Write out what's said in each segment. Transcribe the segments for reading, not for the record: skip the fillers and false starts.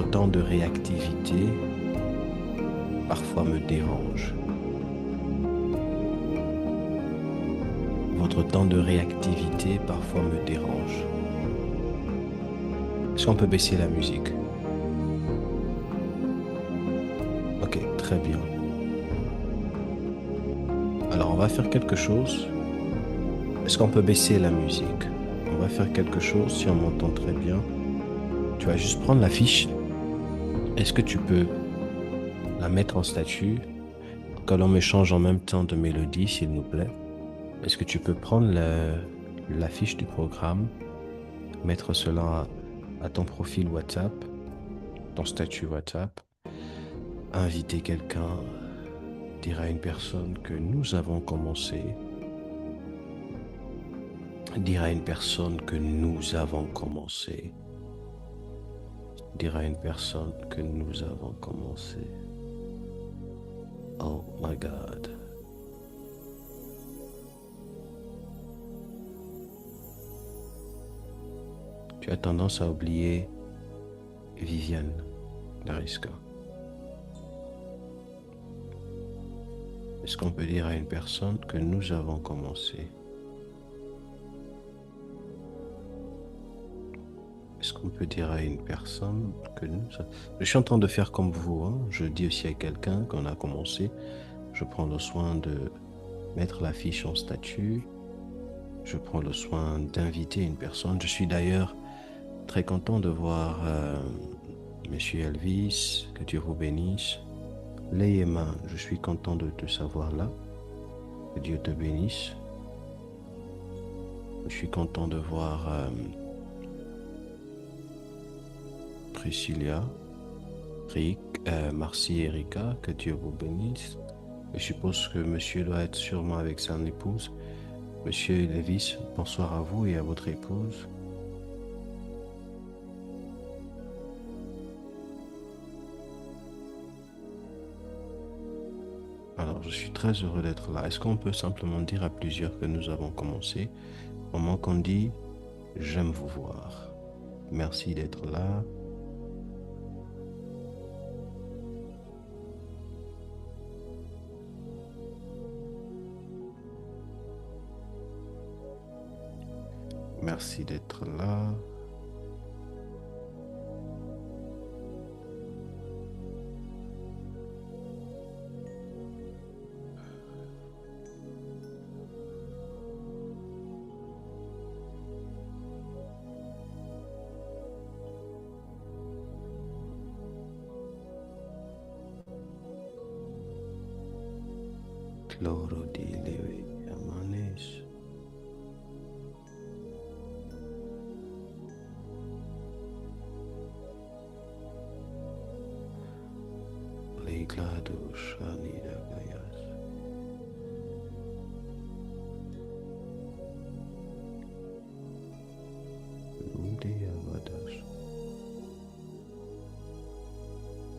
Votre temps de réactivité parfois me dérange. Votre temps de réactivité parfois me dérange. Est-ce qu'on peut baisser la musique? Ok, très bien. Alors, on va faire quelque chose. Est-ce qu'on peut baisser la musique? On va faire quelque chose, si on m'entend très bien. Tu vas juste prendre la fiche. Est-ce que tu peux la mettre en statut? Que l'on m'échange en même temps de mélodie, s'il vous plaît. Est-ce que tu peux prendre la fiche du programme, mettre cela à ton profil WhatsApp, ton statut WhatsApp, inviter quelqu'un, dire à une personne que nous avons commencé, dire à une personne que nous avons commencé, dire à une personne que nous avons commencé. Oh my God. Tu as tendance à oublier Viviane Dariska. Est-ce qu'on peut dire à une personne que nous avons commencé? Est-ce qu'on peut dire à une personne que nous... Je suis en train de faire comme vous, hein. Je dis aussi à quelqu'un qu'on a commencé. Je prends le soin de mettre la fiche en statut. Je prends le soin d'inviter une personne. Je suis d'ailleurs très content de voir Monsieur Elvis, que Dieu vous bénisse. Leïma, je suis content de te savoir là. Que Dieu te bénisse. Je suis content de voir Priscilla, Rick, Marcy et Erika, que Dieu vous bénisse. Je suppose que monsieur doit être sûrement avec son épouse. Monsieur Lévis, bonsoir à vous et à votre épouse. Alors, je suis très heureux d'être là. Est-ce qu'on peut simplement dire à plusieurs que nous avons commencé? Au moment qu'on dit, j'aime vous voir. Merci d'être là. Merci d'être là. Loro di Levi Amanes. Leiglado Shanida Gayas. Ludia Vadas.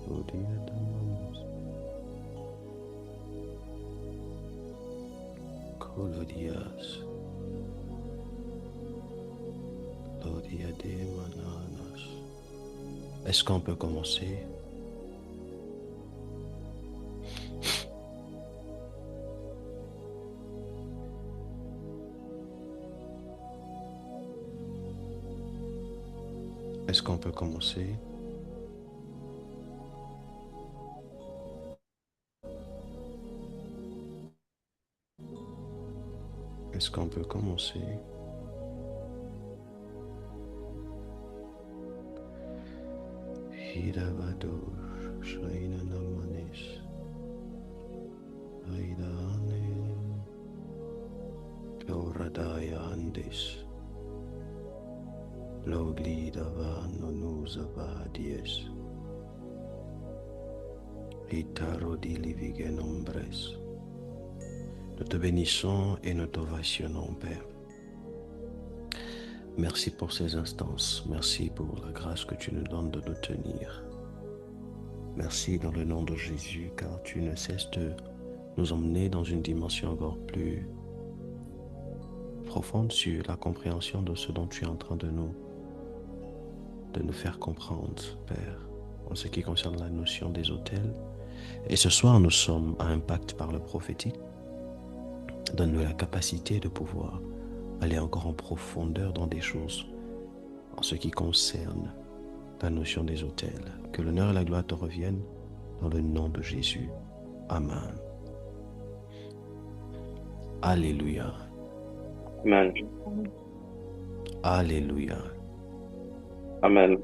Ludia Damanos. Colodias. Lodia de Mananas. Est-ce qu'on peut commencer? Est-ce qu'on peut commencer? Est-ce qu'on peut commencer? Hidavadosh, Shaina Namanis, Aidane, Loradaya Andis, Loglidava Nonusava Dies, Itaro di Livigen Ombres. Nous te bénissons et nous t'ovationnons, Père. Merci pour ces instances. Merci pour la grâce que tu nous donnes de nous tenir. Merci dans le nom de Jésus, car tu ne cesses de nous emmener dans une dimension encore plus profonde sur la compréhension de ce dont tu es en train de nous faire comprendre, Père. en ce qui concerne la notion des autels. Et ce soir, nous sommes à Impact par le prophétique. Donne-nous la capacité de pouvoir aller encore en profondeur dans des choses en ce qui concerne la notion des autels. Que l'honneur et la gloire te reviennent dans le nom de Jésus. Amen. Alléluia. Amen. Alléluia. Amen.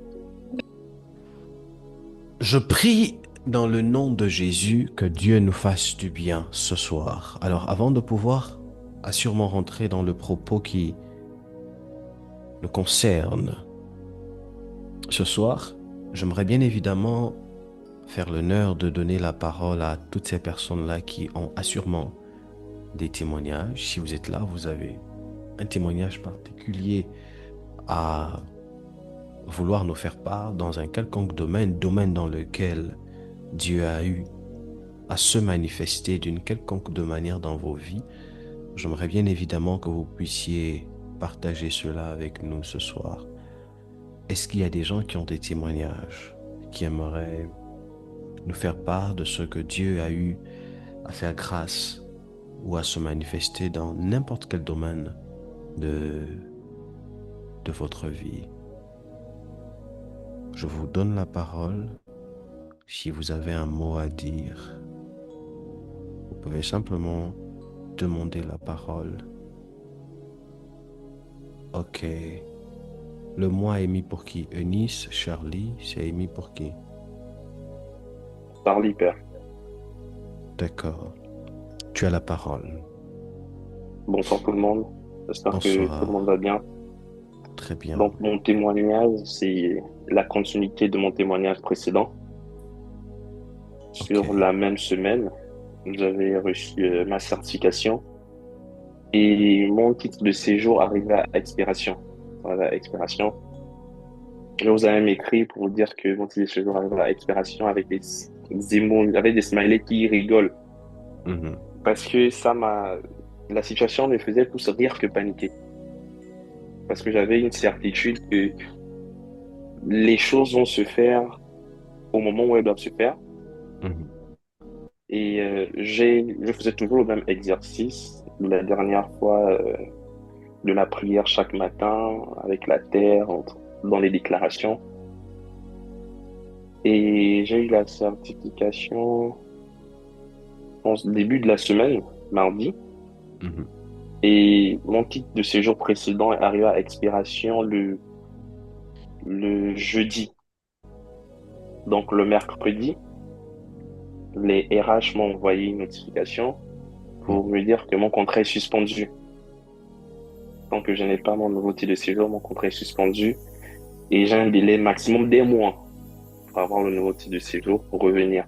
Je prie dans le nom de Jésus que Dieu nous fasse du bien ce soir. Alors avant de pouvoir assurément rentrer dans le propos qui nous concerne ce soir, j'aimerais bien évidemment faire l'honneur de donner la parole à toutes ces personnes-là qui ont assurément des témoignages. Si vous êtes là, vous avez un témoignage particulier à vouloir nous faire part dans un quelconque domaine dans lequel Dieu a eu à se manifester d'une quelconque de manière dans vos vies. J'aimerais bien évidemment que vous puissiez partager cela avec nous ce soir. Est-ce qu'il y a des gens qui ont des témoignages, qui aimeraient nous faire part de ce que Dieu a eu à faire grâce ou à se manifester dans n'importe quel domaine de, de votre vie? Je vous donne la parole. Si vous avez un mot à dire, vous pouvez simplement demander la parole. Ok. Le mois est mis pour qui? Eunice, Charlie, c'est émis pour qui? Parle, Père. D'accord. Tu as la parole. Bonsoir tout le monde. J'espère que tout le monde Bonsoir. va bien. Très bien. Donc, mon témoignage, c'est la continuité de mon témoignage précédent. Ok. Sur la même semaine, j'avais reçu ma certification et mon titre de séjour arrivait à expiration. Voilà, expiration. Je vous ai même écrit pour vous dire que mon titre de séjour arrive à expiration avec des émojis, avec des smileys qui rigolent. Mhm. Parce que la situation me faisait plus rire que paniquer. Parce que j'avais une certitude que les choses vont se faire au moment où elles doivent se faire. Mhm. Et je faisais toujours le même exercice. La dernière fois, de la prière chaque matin avec la terre, dans les déclarations. Et j'ai eu la certification au début de la semaine, mardi. Mhm. Et mon titre de séjour précédent est arrivé à expiration le jeudi. Donc le mercredi, les RH m'ont envoyé une notification pour Mhm. me dire que mon contrat est suspendu. Tant que je n'ai pas mon nouveau titre de séjour, mon contrat est suspendu et j'ai un délai maximum des mois pour avoir le nouveau titre de séjour pour revenir.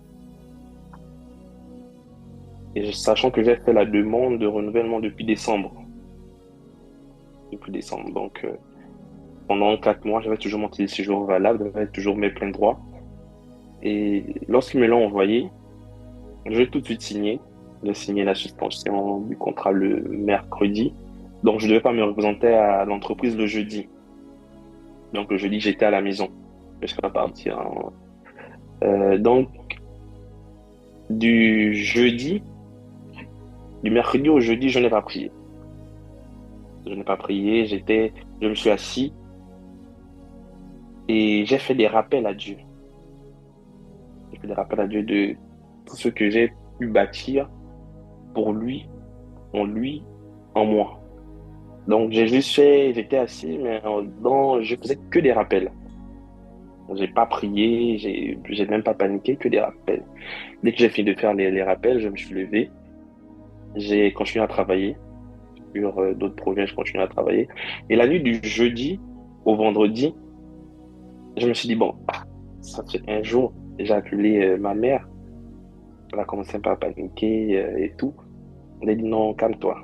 Et sachant que j'ai fait la demande de renouvellement depuis décembre. Depuis décembre. Donc, pendant 4 mois, j'avais toujours mon titre de séjour valable, j'avais toujours mes pleins droits. Et lorsqu'ils me l'ont envoyé, j'ai tout de suite signé. J'ai signé la suspension du contrat le mercredi. Donc, je ne devais pas me représenter à l'entreprise le jeudi. Donc, le jeudi, j'étais à la maison. Je ne suis pas parti, hein. Donc, du jeudi, du mercredi au jeudi, je n'ai pas prié. Je n'ai pas prié, je me suis assis et j'ai fait des rappels à Dieu. J'ai fait des rappels à Dieu de tout ce que j'ai pu bâtir pour lui, en moi. Donc, j'étais assis, mais je faisais que des rappels. J'ai pas prié, j'ai même pas paniqué, que des rappels. Dès que j'ai fini de faire les rappels, je me suis levé, j'ai continué à travailler sur d'autres projets, je continue à travailler. Et la nuit du jeudi au vendredi, je me suis dit, bon, ça fait un jour, j'ai appelé ma mère, elle a commencé un peu à paniquer et tout. Elle a dit, non, calme-toi.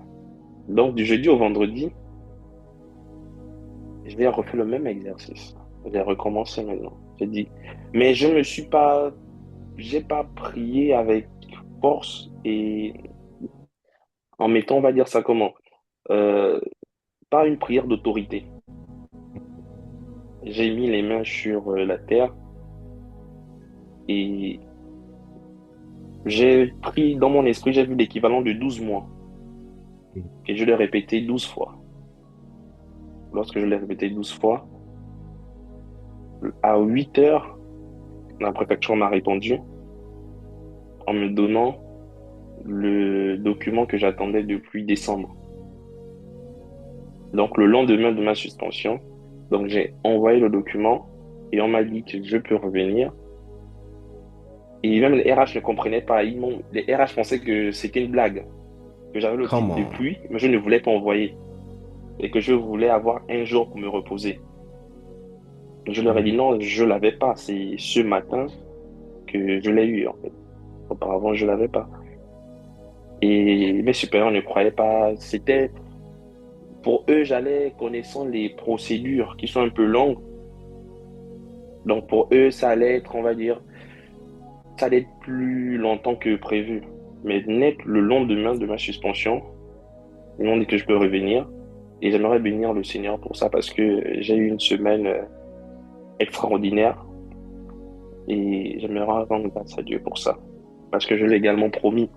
Donc, du jeudi au vendredi, j'ai refait le même exercice. J'ai recommencé maintenant. J'ai dit, mais j'ai pas prié avec force et en mettant, on va dire ça comment, euh, pas une prière d'autorité. J'ai mis les mains sur la terre Et j'ai pris dans mon esprit, j'ai vu l'équivalent de 12 mois. Et je l'ai répété 12 fois. Lorsque je l'ai répété 12 fois, à 8 heures, la préfecture m'a répondu en me donnant le document que j'attendais depuis décembre. Donc, le lendemain de ma suspension, donc j'ai envoyé le document et on m'a dit que je peux revenir. Et même les RH ne comprenaient pas. Les RH pensaient que c'était une blague, que j'avais le titre Comment? depuis, mais je ne voulais pas envoyer et que je voulais avoir un jour pour me reposer. Je leur ai dit non, je l'avais pas. C'est ce matin que je l'ai eu, en fait. Auparavant, je l'avais pas. Et mes supérieurs ne croyaient pas. C'était, pour eux, j'allais connaissant les procédures qui sont un peu longues. Donc, pour eux, ça allait être, on va dire, ça allait être plus longtemps que prévu. Mais net, le lendemain de ma suspension, ils m'ont dit que je peux revenir. Et j'aimerais bénir le Seigneur pour ça parce que j'ai eu une semaine extraordinaire. Et j'aimerais rendre grâce à Dieu pour ça. Parce que je l'ai également promis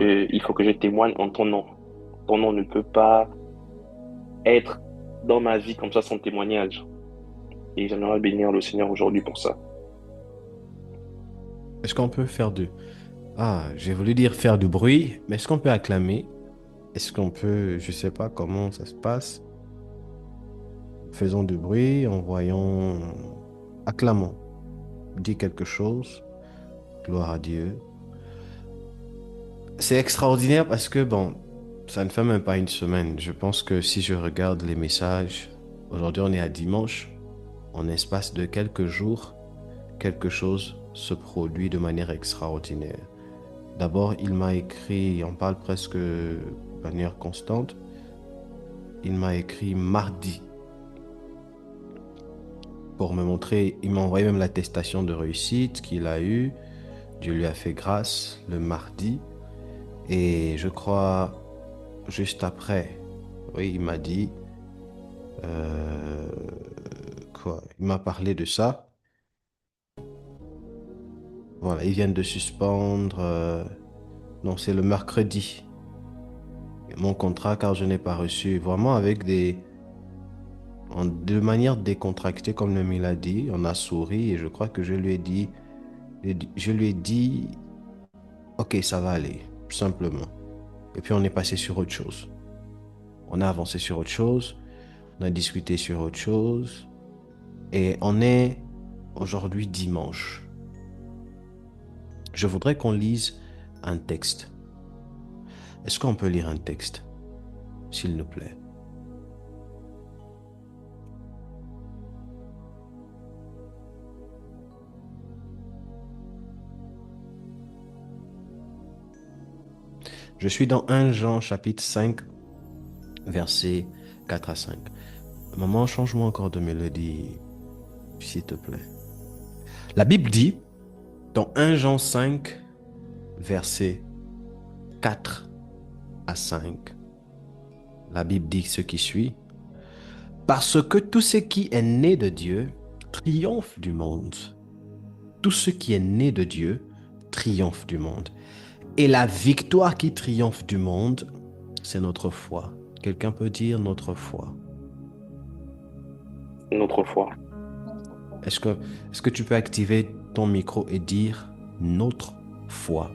Ouais. qu'il faut que je témoigne en ton nom. Ton nom ne peut pas être dans ma vie comme ça sans témoignage. Et j'aimerais bénir le Seigneur aujourd'hui pour ça. Est-ce qu'on peut faire du... Ah, j'ai voulu dire faire du bruit, mais est-ce qu'on peut acclamer? Est-ce qu'on peut... Je sais pas comment ça se passe. Faisons du bruit, envoyons... Acclamons. Dis quelque chose. Gloire à Dieu. C'est extraordinaire parce que, bon, ça ne fait même pas une semaine. Je pense que si je regarde les messages, aujourd'hui on est à dimanche, en espace de quelques jours, quelque chose se produit de manière extraordinaire. D'abord, il m'a écrit, on parle presque de manière constante, il m'a écrit mardi pour me montrer, il m'a envoyé même l'attestation de réussite qu'il a eue. Dieu lui a fait grâce le mardi. Et je crois, juste après, oui, il m'a dit, euh, quoi, il m'a parlé de ça. Voilà, ils viennent de suspendre, non, c'est le mercredi, mon contrat, car je n'ai pas reçu, vraiment avec de manière décontractée, comme le mil a dit, on a souri et je crois que je lui ai dit, ok, ça va aller, simplement. Et puis on est passé sur autre chose. On a avancé sur autre chose, on a discuté sur autre chose. Et on est aujourd'hui dimanche. Je voudrais qu'on lise un texte. Est-ce qu'on peut lire un texte, s'il nous plaît? Je suis dans 1 Jean chapitre 5, versets 4 à 5. Maman, change-moi encore de mélodie, s'il te plaît. La Bible dit, dans 1 Jean 5, versets 4 à 5, la Bible dit ce qui suit. Parce que tout ce qui est né de Dieu triomphe du monde. Tout ce qui est né de Dieu triomphe du monde. Et la victoire qui triomphe du monde, c'est notre foi. Quelqu'un peut dire notre foi. Une autre fois. Est-ce que, est-ce que tu peux activer ton micro et dire notre foi?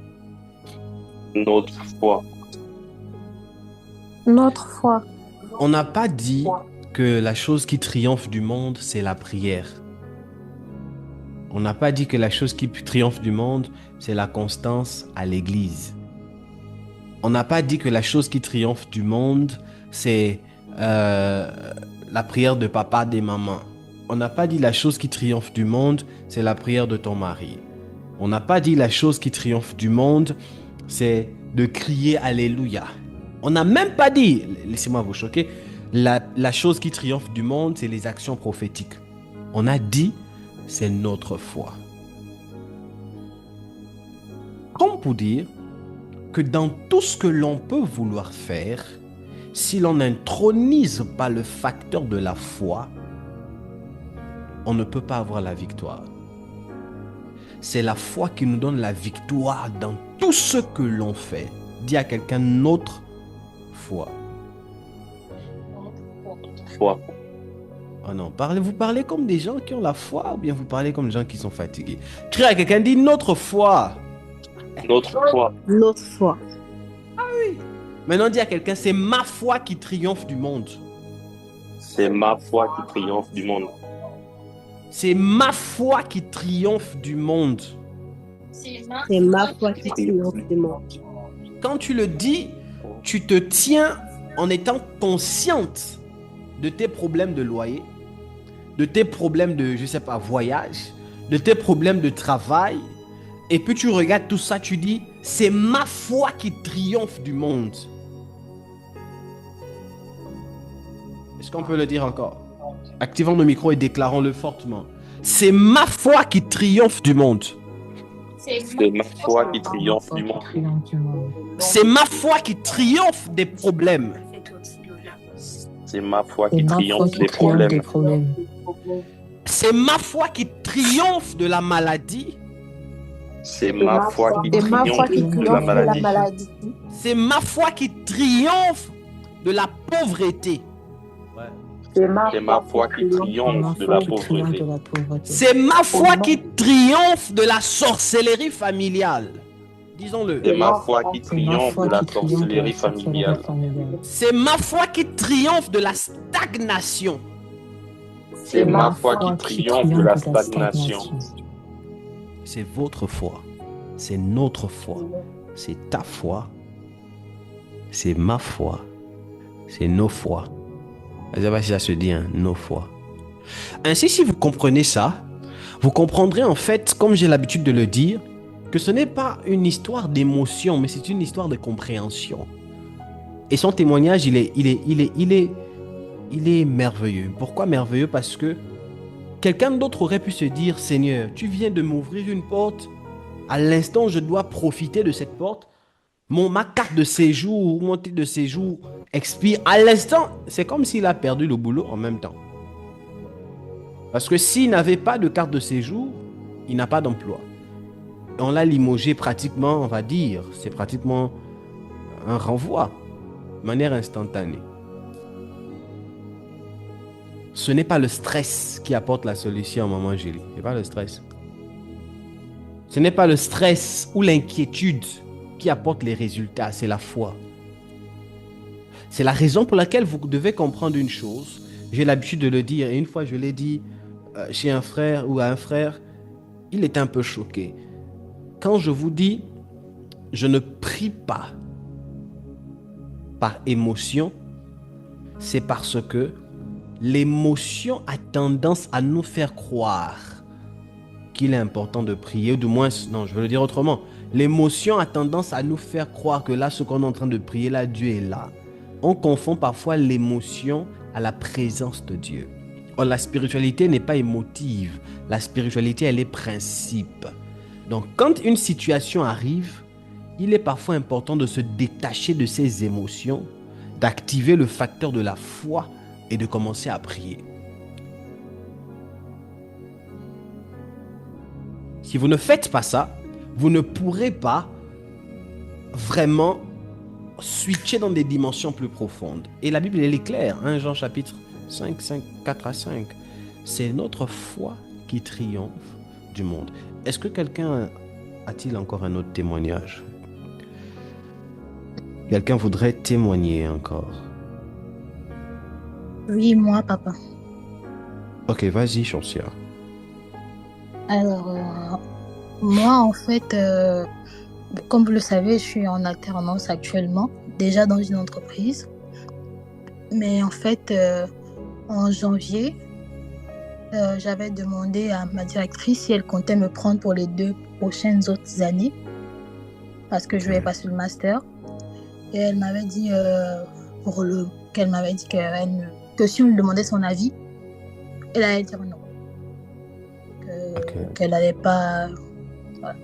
Une autre fois. Notre foi. On n'a pas dit que la chose qui triomphe du monde, c'est la prière. On n'a pas dit que la chose qui triomphe du monde, c'est la constance à l'église. On n'a pas dit que la chose qui triomphe du monde, c'est la prière de papa, des mamans. On n'a pas dit la chose qui triomphe du monde, c'est la prière de ton mari. On n'a pas dit la chose qui triomphe du monde, c'est de crier Alléluia. On n'a même pas dit, laissez-moi vous choquer, la chose qui triomphe du monde, c'est les actions prophétiques. On a dit, c'est notre foi. Comme pour dire que dans tout ce que l'on peut vouloir faire, si l'on n'intronise pas le facteur de la foi, on ne peut pas avoir la victoire. C'est la foi qui nous donne la victoire dans tout ce que l'on fait. Dis à quelqu'un notre foi. Foi. Oh non, vous parlez comme des gens qui ont la foi ou bien vous parlez comme des gens qui sont fatigués? Crie à quelqu'un, dis notre foi. Notre foi. Notre foi. Maintenant, dis à quelqu'un, c'est ma foi qui triomphe du monde. C'est ma foi qui triomphe du monde. C'est ma foi qui triomphe du monde. C'est ma foi qui triomphe du monde. Quand tu le dis, tu te tiens en étant consciente de tes problèmes de loyer, de tes problèmes de, je sais pas, voyage, de tes problèmes de travail. Et puis tu regardes tout ça, tu dis, c'est ma foi qui triomphe du monde. Est-ce qu'on peut le dire encore? Activons nos micros et déclarons-le fortement. C'est ma foi qui triomphe du monde. C'est ma foi qui triomphe du monde. C'est ma foi qui triomphe des problèmes. C'est ma foi qui triomphe des problèmes. C'est ma foi qui triomphe de la maladie. C'est ma foi qui triomphe de la maladie. C'est ma foi qui triomphe de la pauvreté. C'est ma foi qui triomphe de la pauvreté. C'est ma foi qui triomphe de la sorcellerie familiale. Disons-le. C'est ma foi qui triomphe de la sorcellerie familiale. C'est ma foi qui triomphe de la stagnation. C'est ma foi qui triomphe de la stagnation. C'est votre foi. C'est notre foi. C'est ta foi. C'est ma foi. C'est nos foi. Je ne sais pas si ça se dit, hein, nos foi. Ainsi, si vous comprenez ça, vous comprendrez en fait, comme j'ai l'habitude de le dire, que ce n'est pas une histoire d'émotion, mais c'est une histoire de compréhension. Et son témoignage, il est merveilleux. Pourquoi merveilleux? Parce que quelqu'un d'autre aurait pu se dire, Seigneur, tu viens de m'ouvrir une porte. À l'instant où je dois profiter de cette porte, ma carte de séjour, mon titre de séjour expire. À l'instant, c'est comme s'il a perdu le boulot en même temps. Parce que s'il n'avait pas de carte de séjour, il n'a pas d'emploi. On l'a limogé pratiquement, on va dire, c'est pratiquement un renvoi, de manière instantanée. Ce n'est pas le stress qui apporte la solution, maman Julie. Ce n'est pas le stress. Ce n'est pas le stress ou l'inquiétude qui apporte les résultats, c'est la foi. C'est la raison pour laquelle vous devez comprendre une chose. J'ai l'habitude de le dire, et une fois je l'ai dit chez un frère ou à un frère, il était un peu choqué. Quand je vous dis, je ne prie pas par émotion, c'est parce que l'émotion a tendance à nous faire croire qu'il est important de prier, ou du moins, non, je veux le dire autrement. L'émotion a tendance à nous faire croire que là, ce qu'on est en train de prier, là, Dieu est là. On confond parfois l'émotion à la présence de Dieu. Or, la spiritualité n'est pas émotive. La spiritualité, elle est principe. Donc, quand une situation arrive, il est parfois important de se détacher de ces émotions, d'activer le facteur de la foi et de commencer à prier. Si vous ne faites pas ça, vous ne pourrez pas vraiment switcher dans des dimensions plus profondes. Et la Bible, elle est claire, hein, Jean chapitre 5, 4 à 5. C'est notre foi qui triomphe du monde. Est-ce que quelqu'un a-t-il encore un autre témoignage? Quelqu'un voudrait témoigner encore? Oui, moi, papa. Ok, vas-y, Chancia. Alors, moi, en fait, comme vous le savez, je suis en alternance actuellement, déjà dans une entreprise. Mais en fait, en janvier, j'avais demandé à ma directrice si elle comptait me prendre pour les 2 prochaines autres années, parce que je vais passer le master. Et elle m'avait dit, que si on lui demandait son avis, elle allait dire non. Qu'elle n'allait pas... Voilà.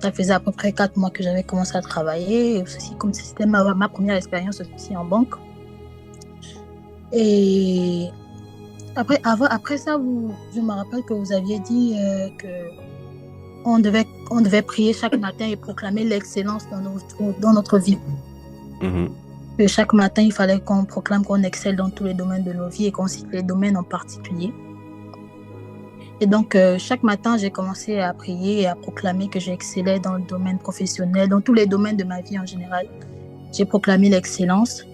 Ça faisait à peu près 4 mois que j'avais commencé à travailler, et aussi, comme c'était ma première expérience aussi en banque. Et après ça, je me rappelle que vous aviez dit que on devait prier chaque matin et proclamer l'excellence dans notre vie. Et chaque matin, il fallait qu'on proclame qu'on excelle dans tous les domaines de nos vies et qu'on cite les domaines en particulier. Et donc, chaque matin, j'ai commencé à prier et à proclamer que j'excellais dans le domaine professionnel, dans tous les domaines de ma vie en général. J'ai proclamé l'excellence.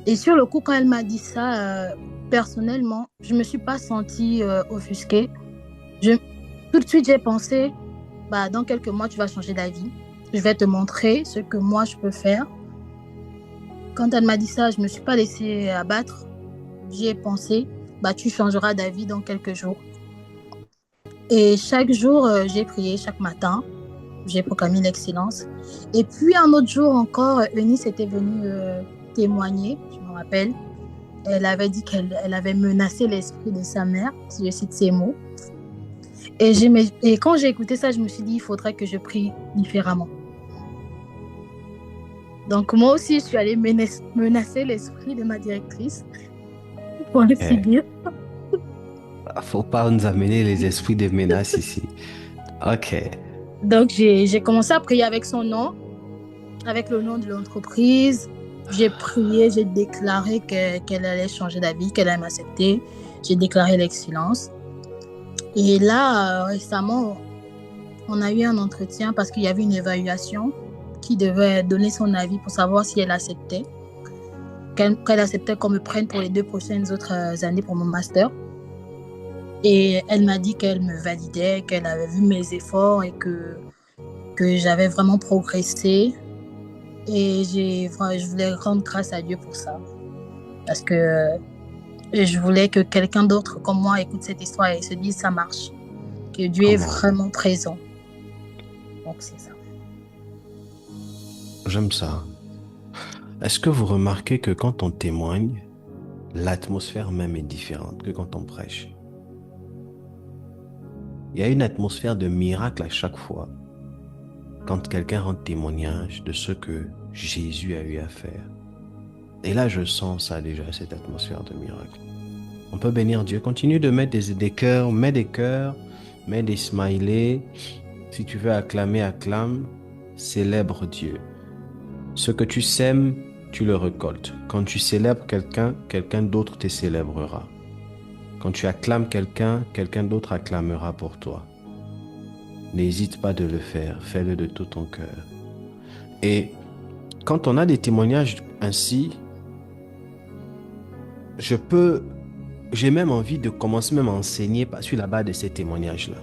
Et sur le coup, quand elle m'a dit ça, personnellement, je ne me suis pas sentie offusquée. Tout de suite, j'ai pensé, dans quelques mois, tu vas changer d'avis. Je vais te montrer ce que moi, je peux faire. Quand elle m'a dit ça, je ne me suis pas laissée abattre. J'y ai pensé, tu changeras d'avis dans quelques jours. Et chaque jour, j'ai prié, chaque matin. J'ai proclamé l'excellence. Et puis, un autre jour encore, Eunice était venue témoigner, je me rappelle. Elle avait dit qu'elle avait menacé l'esprit de sa mère, si je cite ces mots. Et quand j'ai écouté ça, je me suis dit, il faudrait que je prie différemment. Donc, moi aussi, je suis allée menacer l'esprit de ma directrice, pour ainsi dire. Faut pas nous amener les esprits de menace ici. Ok. Donc, j'ai commencé à prier avec son nom, avec le nom de l'entreprise. J'ai prié, j'ai déclaré qu'elle allait changer d'avis, qu'elle allait m'accepter. J'ai déclaré l'excellence. Et là, récemment, on a eu un entretien parce qu'il y avait une évaluation qui devait donner son avis pour savoir si elle acceptait. Qu'elle acceptait qu'on me prenne pour les 2 prochaines autres années pour mon master. Et elle m'a dit qu'elle me validait, qu'elle avait vu mes efforts et que j'avais vraiment progressé. Et je voulais rendre grâce à Dieu pour ça. Parce que je voulais que quelqu'un d'autre comme moi écoute cette histoire et se dise ça marche. Que Dieu est vraiment présent. Donc c'est ça. J'aime ça. Est-ce que vous remarquez que quand on témoigne, l'atmosphère même est différente que quand on prêche? Il y a une atmosphère de miracle à chaque fois quand quelqu'un rend témoignage de ce que Jésus a eu à faire. Et là, je sens ça déjà, cette atmosphère de miracle. On peut bénir Dieu. Continue de mettre des cœurs, mets des smileys. Si tu veux acclamer, acclame. Célèbre Dieu. Ce que tu sèmes, tu le récoltes. Quand tu célèbres quelqu'un, quelqu'un d'autre te célébrera. Quand tu acclames quelqu'un, quelqu'un d'autre acclamera pour toi. N'hésite pas de le faire, fais-le de tout ton cœur. Et quand on a des témoignages ainsi, j'ai même envie de commencer même à enseigner sur la base de ces témoignages-là.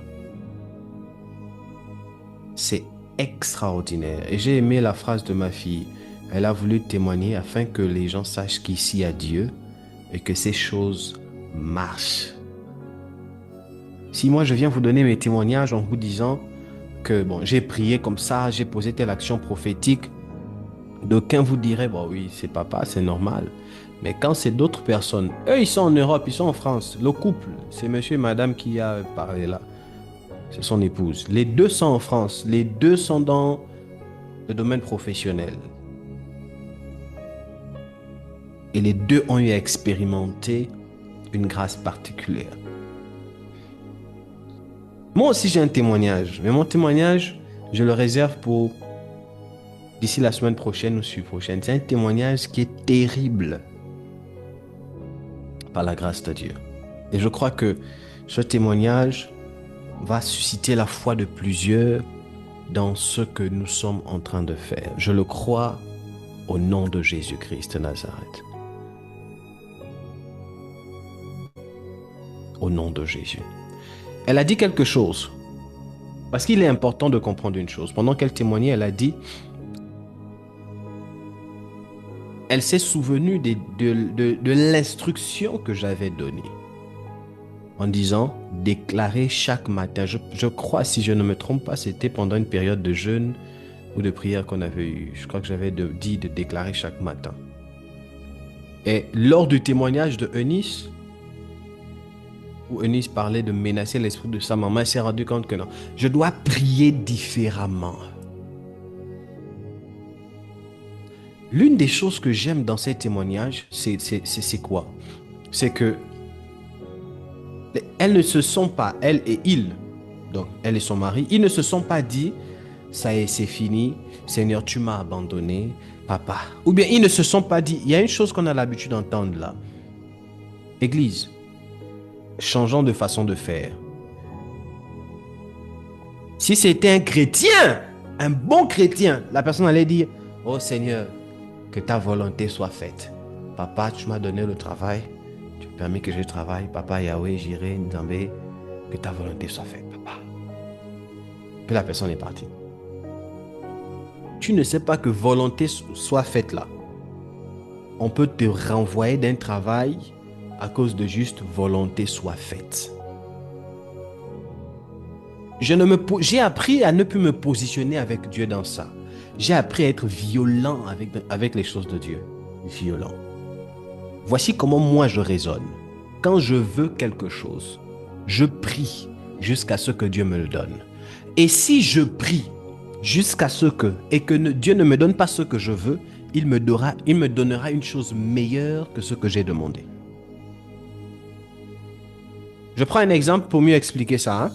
C'est extraordinaire. Et j'ai aimé la phrase de ma fille. Elle a voulu témoigner afin que les gens sachent qu'ici il y a Dieu et que ces choses marchent. Si moi je viens vous donner mes témoignages en vous disant que j'ai prié comme ça, j'ai posé telle action prophétique, d'aucuns vous diraient oui, c'est papa, c'est normal. Mais quand c'est d'autres personnes, eux ils sont en Europe, ils sont en France, le couple, c'est monsieur et madame qui a parlé là, c'est son épouse. Les deux sont en France, les deux sont dans le domaine professionnel. Et les deux ont eu à expérimenter une grâce particulière. Moi aussi j'ai un témoignage, mais mon témoignage, je le réserve pour d'ici la semaine prochaine ou suivante prochaine. C'est un témoignage qui est terrible par la grâce de Dieu. Et je crois que ce témoignage va susciter la foi de plusieurs dans ce que nous sommes en train de faire. Je le crois au nom de Jésus-Christ de Nazareth. Au nom de Jésus. Elle a dit quelque chose. Parce qu'il est important de comprendre une chose. Pendant qu'elle témoignait, elle a dit... Elle s'est souvenue de l'instruction que j'avais donnée. En disant, déclarer chaque matin. Je crois, si je ne me trompe pas, c'était pendant une période de jeûne ou de prière qu'on avait eue. Je crois que j'avais dit de déclarer chaque matin. Et lors du témoignage de Eunice, où Eunice parlait de menacer l'esprit de sa maman, elle s'est rendue compte que non, je dois prier différemment. L'une des choses que j'aime dans ces témoignages, c'est quoi? C'est que elles ne se sont pas, elles et ils, donc elle et son mari, ils ne se sont pas dit, ça y est, c'est fini, Seigneur, tu m'as abandonné, papa. Ou bien ils ne se sont pas dit, il y a une chose qu'on a l'habitude d'entendre là. Église, changeons de façon de faire. Si c'était un chrétien, un bon chrétien, la personne allait dire, oh Seigneur, que ta volonté soit faite. Papa, tu m'as donné le travail, tu as permis que je travaille. Papa Yahweh, j'irai, Nzambé, que ta volonté soit faite, papa. Puis la personne est partie. Tu ne sais pas que volonté soit faite là. On peut te renvoyer d'un travail à cause de juste volonté soit faite. J'ai appris à ne plus me positionner avec Dieu dans ça. J'ai appris à être violent avec les choses de Dieu. Violent. Voici comment moi je raisonne. Quand je veux quelque chose, je prie jusqu'à ce que Dieu me le donne. Et si je prie jusqu'à ce que, et que Dieu ne me donne pas ce que je veux, il me donnera une chose meilleure que ce que j'ai demandé. Je prends un exemple pour mieux expliquer ça.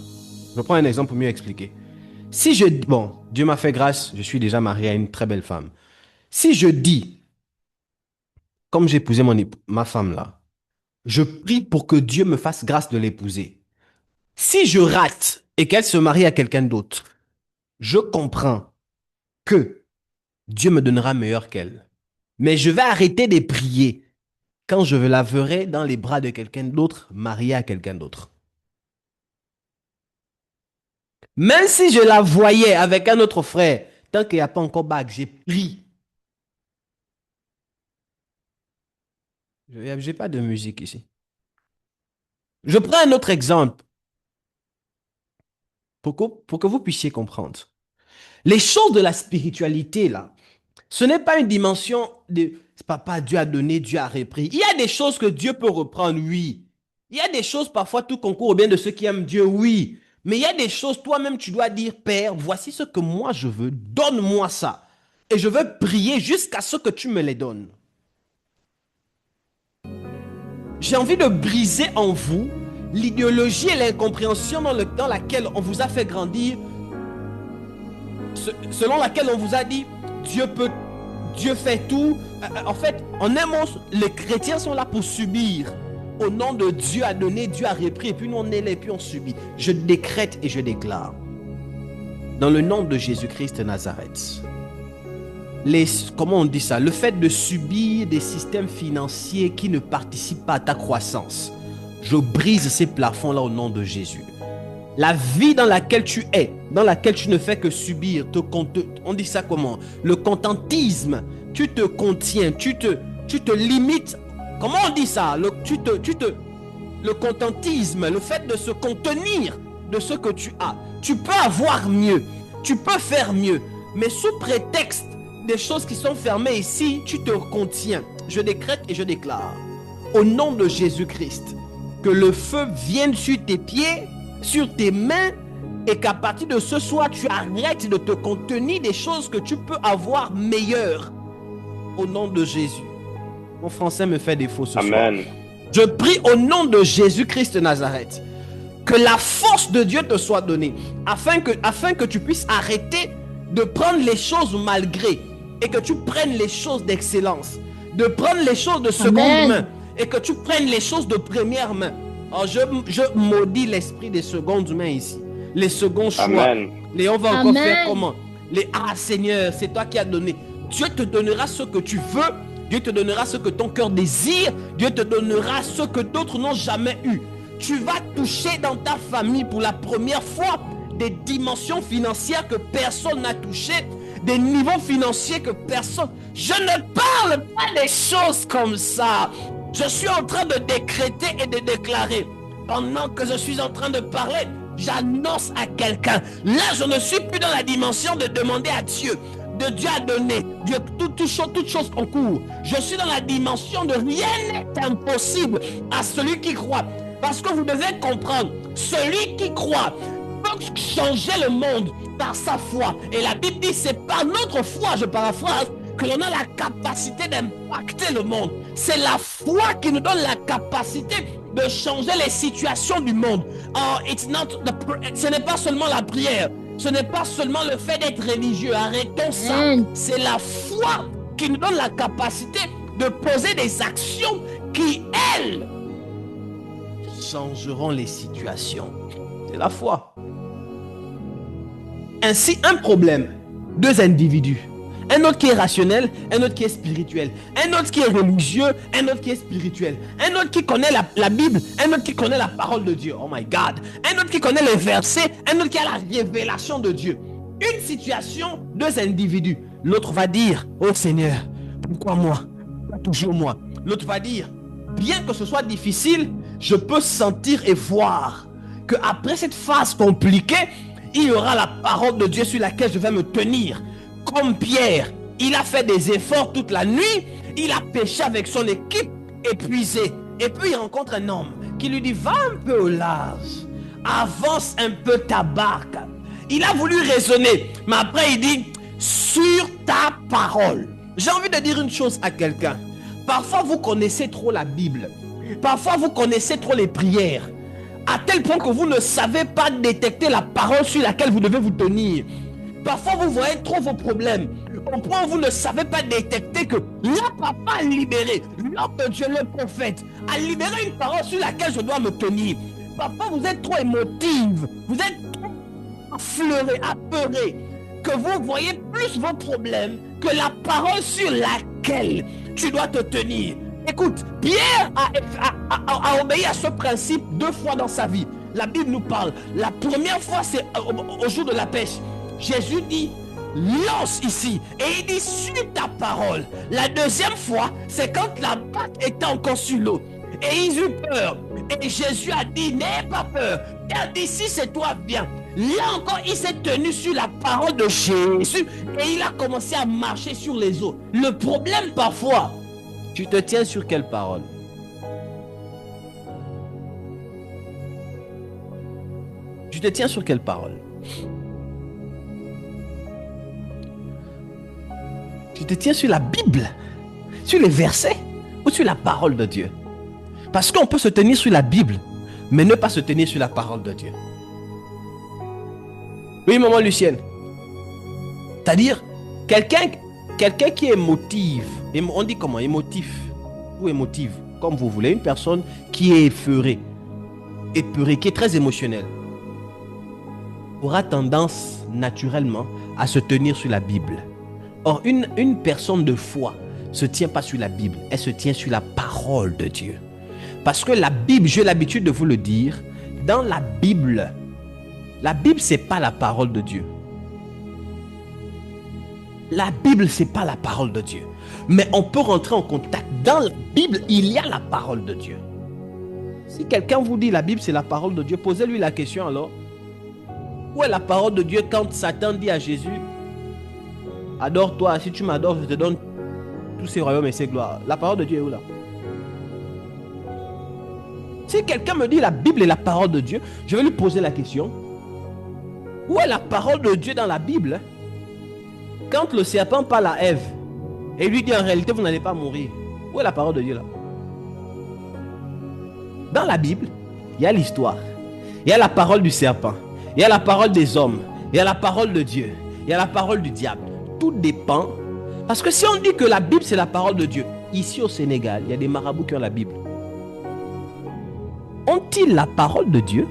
Si Dieu m'a fait grâce, je suis déjà marié à une très belle femme. Si je dis, comme j'ai épousé ma femme là, je prie pour que Dieu me fasse grâce de l'épouser. Si je rate et qu'elle se marie à quelqu'un d'autre, je comprends que Dieu me donnera meilleur qu'elle. Mais je vais arrêter de prier quand je la verrai dans les bras de quelqu'un d'autre, mariée à quelqu'un d'autre. Même si je la voyais avec un autre frère, tant qu'il n'y a pas encore bague, j'ai prié. Je n'ai pas de musique ici. Je prends un autre exemple pour que vous puissiez comprendre. Les choses de la spiritualité, là, ce n'est pas une dimension de papa, Dieu a donné, Dieu a repris. Il y a des choses que Dieu peut reprendre, oui. Il y a des choses, parfois, tout concourt au bien de ceux qui aiment Dieu, oui. Mais il y a des choses, toi-même, tu dois dire, Père, voici ce que moi je veux, donne-moi ça. Et je veux prier jusqu'à ce que tu me les donnes. J'ai envie de briser en vous l'idéologie et l'incompréhension dans laquelle on vous a fait grandir, selon laquelle on vous a dit, Dieu fait tout. En fait, en un mot, les chrétiens sont là pour subir. Au nom de Dieu a donné, Dieu a repris, et puis nous on est là et puis on subit. Je décrète et je déclare, dans le nom de Jésus-Christ de Nazareth, comment on dit ça? Le fait de subir des systèmes financiers qui ne participent pas à ta croissance, je brise ces plafonds-là au nom de Jésus. La vie dans laquelle tu es, dans laquelle tu ne fais que subir, on dit ça comment? Le contentisme, tu te contiens, tu te limites. Comment on dit ça? Le contentisme, le fait de se contenir de ce que tu as. Tu peux avoir mieux, tu peux faire mieux, mais sous prétexte des choses qui sont fermées ici, tu te contiens. Je décrète et je déclare, au nom de Jésus-Christ, que le feu vienne sur tes pieds, sur tes mains, et qu'à partir de ce soir, tu arrêtes de te contenir des choses que tu peux avoir meilleures. Au nom de Jésus. Mon français me fait défaut ce Amen. soir. Je prie au nom de Jésus-Christ de Nazareth, que la force de Dieu te soit donnée, afin que tu puisses arrêter de prendre les choses malgré, et que tu prennes les choses d'excellence, de prendre les choses de seconde main, et que tu prennes les choses de première main. Alors je maudis l'esprit des secondes mains ici, les seconds choix. Amen. Et on va encore faire comment? Seigneur, c'est toi qui as donné. Dieu te donnera ce que tu veux, Dieu te donnera ce que ton cœur désire, Dieu te donnera ce que d'autres n'ont jamais eu. Tu vas toucher dans ta famille pour la première fois des dimensions financières que personne n'a touchées, des niveaux financiers que personne... Je ne parle pas des choses comme ça. Je suis en train de décréter et de déclarer. Pendant que je suis en train de parler, j'annonce à quelqu'un. Là, je ne suis plus dans la dimension de demander à Dieu. De Dieu a donné. Dieu, toute chose concourt. Je suis dans la dimension de rien n'est impossible à celui qui croit. Parce que vous devez comprendre, celui qui croit peut changer le monde par sa foi. Et la Bible dit, c'est par notre foi, je paraphrase, que l'on a la capacité d'impacter le monde. C'est la foi qui nous donne la capacité de changer les situations du monde. Ce n'est pas seulement la prière, ce n'est pas seulement le fait d'être religieux. Arrêtons ça. C'est la foi qui nous donne la capacité de poser des actions qui, elles, changeront les situations. C'est la foi. Ainsi, un problème, deux individus. Un autre qui est rationnel, un autre qui est spirituel. Un autre qui est religieux, un autre qui est spirituel. Un autre qui connaît la Bible, un autre qui connaît la parole de Dieu. Oh my God. Un autre qui connaît les versets, un autre qui a la révélation de Dieu. Une situation, deux individus. L'autre va dire, oh Seigneur, pourquoi moi? Pas toujours moi. L'autre va dire, bien que ce soit difficile, je peux sentir et voir qu'après cette phase compliquée, il y aura la parole de Dieu sur laquelle je vais me tenir. Comme Pierre, il a fait des efforts toute la nuit, il a pêché avec son équipe épuisée. Et puis il rencontre un homme qui lui dit, va un peu au large, avance un peu ta barque. Il a voulu raisonner, mais après il dit, sur ta parole. J'ai envie de dire une chose à quelqu'un. Parfois vous connaissez trop la Bible, parfois vous connaissez trop les prières, à tel point que vous ne savez pas détecter la parole sur laquelle vous devez vous tenir. Parfois, vous voyez trop vos problèmes, au point où vous ne savez pas détecter que là, papa a libéré, l'homme de Dieu, le prophète, a libéré une parole sur laquelle je dois me tenir. Parfois, vous êtes trop émotive, vous êtes trop affleuré, apeuré, que vous voyez plus vos problèmes que la parole sur laquelle tu dois te tenir. Écoute, Pierre a obéi à ce principe 2 fois dans sa vie. La Bible nous parle. La première fois, c'est au jour de la pêche. Jésus dit, lance ici. Et il dit, suis ta parole. La deuxième fois, c'est quand la barque était encore sur l'eau. Et ils eurent peur. Et Jésus a dit, n'aie pas peur. Car d'ici, c'est toi, viens. Là encore, il s'est tenu sur la parole de Jésus. Et il a commencé à marcher sur les eaux. Le problème, parfois, tu te tiens sur quelle parole? Tu te tiens sur quelle parole? Tu te tiens sur la Bible, sur les versets ou sur la parole de Dieu? Parce qu'on peut se tenir sur la Bible, mais ne pas se tenir sur la parole de Dieu. Oui, maman Lucienne. C'est-à-dire, quelqu'un qui est émotive, on dit comment? Émotif ou émotive, comme vous voulez. Une personne qui est épeurée, qui est très émotionnelle, aura tendance naturellement à se tenir sur la Bible. Or, une personne de foi ne se tient pas sur la Bible, elle se tient sur la parole de Dieu. Parce que la Bible, j'ai l'habitude de vous le dire, dans la Bible, ce n'est pas la parole de Dieu. La Bible, ce n'est pas la parole de Dieu. Mais on peut rentrer en contact. Dans la Bible, il y a la parole de Dieu. Si quelqu'un vous dit la Bible, c'est la parole de Dieu, posez-lui la question alors. Où est la parole de Dieu quand Satan dit à Jésus, adore-toi, si tu m'adores, je te donne tous ces royaumes et ces gloires. La parole de Dieu est où là? Si quelqu'un me dit la Bible est la parole de Dieu, je vais lui poser la question. Où est la parole de Dieu dans la Bible? Quand le serpent parle à Ève et lui dit en réalité vous n'allez pas mourir, où est la parole de Dieu là? Dans la Bible, il y a l'histoire, il y a la parole du serpent, il y a la parole des hommes, il y a la parole de Dieu, il y a la parole du diable. Tout dépend. Parce que si on dit que la Bible c'est la parole de Dieu, ici au Sénégal, il y a des marabouts qui ont la Bible. Ont-ils la parole de Dieu?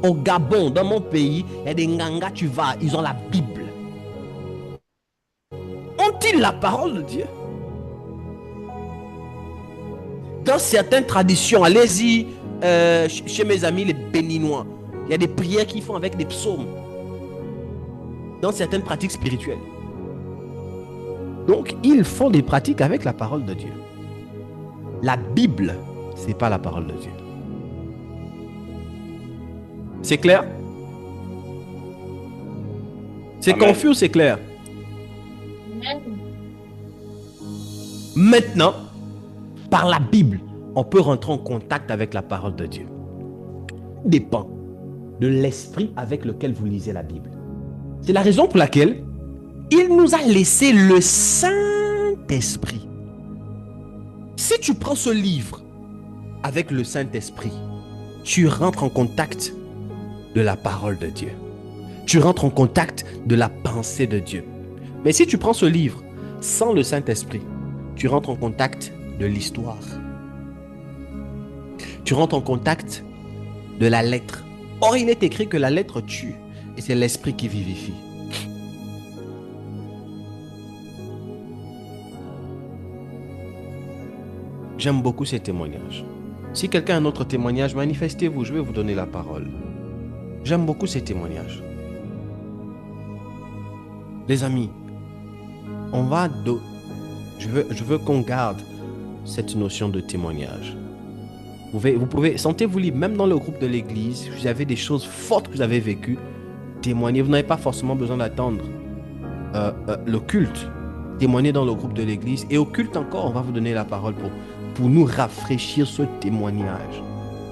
Au Gabon, dans mon pays, il y a des Nganga, tu vas, ils ont la Bible. Ont-ils la parole de Dieu? Dans certaines traditions, allez-y chez mes amis les Béninois, il y a des prières qu'ils font avec des psaumes. Dans certaines pratiques spirituelles. Donc, ils font des pratiques avec la parole de Dieu. La Bible, ce n'est pas la parole de Dieu. C'est clair? C'est confus ou c'est clair? Maintenant, par la Bible, on peut rentrer en contact avec la parole de Dieu. Tout dépend de l'esprit avec lequel vous lisez la Bible. C'est la raison pour laquelle Il nous a laissé le Saint-Esprit. Si tu prends ce livre avec le Saint-Esprit, tu rentres en contact de la parole de Dieu. Tu rentres en contact de la pensée de Dieu. Mais si tu prends ce livre sans le Saint-Esprit, tu rentres en contact de l'histoire. Tu rentres en contact de la lettre. Or, il est écrit que la lettre tue et c'est l'esprit qui vivifie. J'aime beaucoup ces témoignages. Si quelqu'un a un autre témoignage, manifestez-vous, je vais vous donner la parole. J'aime beaucoup ces témoignages. Les amis, je veux qu'on garde cette notion de témoignage. Vous pouvez, sentez-vous libre, même dans le groupe de l'église, vous avez des choses fortes que vous avez vécues, témoignez. Vous n'avez pas forcément besoin d'attendre le culte. Témoignez dans le groupe de l'église. Et au culte encore, on va vous donner la parole pour nous rafraîchir ce témoignage.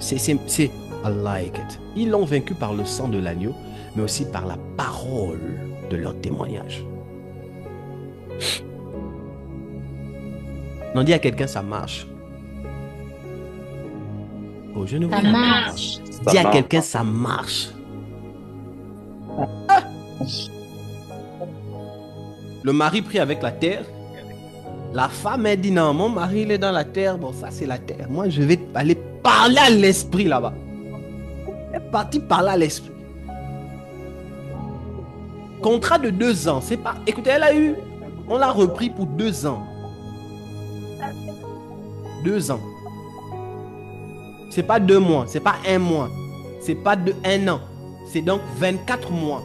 C'est I like it. Ils l'ont vaincu par le sang de l'agneau, mais aussi par la parole de leur témoignage. Non, dis à quelqu'un, ça marche. Oh, je ne vois Ça pas. marche. Dis à quelqu'un, ça marche. Ah. Le mari prie avec la terre. La femme, elle dit non, mon mari, il est dans la terre. Bon, ça, c'est la terre. Moi, je vais aller parler à l'esprit là-bas. Elle est partie parler à l'esprit. Contrat de 2 ans. C'est pas... Écoutez, on l'a repris pour 2 ans. 2 ans. C'est pas 2 mois, c'est pas 1 mois, c'est pas 1 an. C'est donc 24 mois.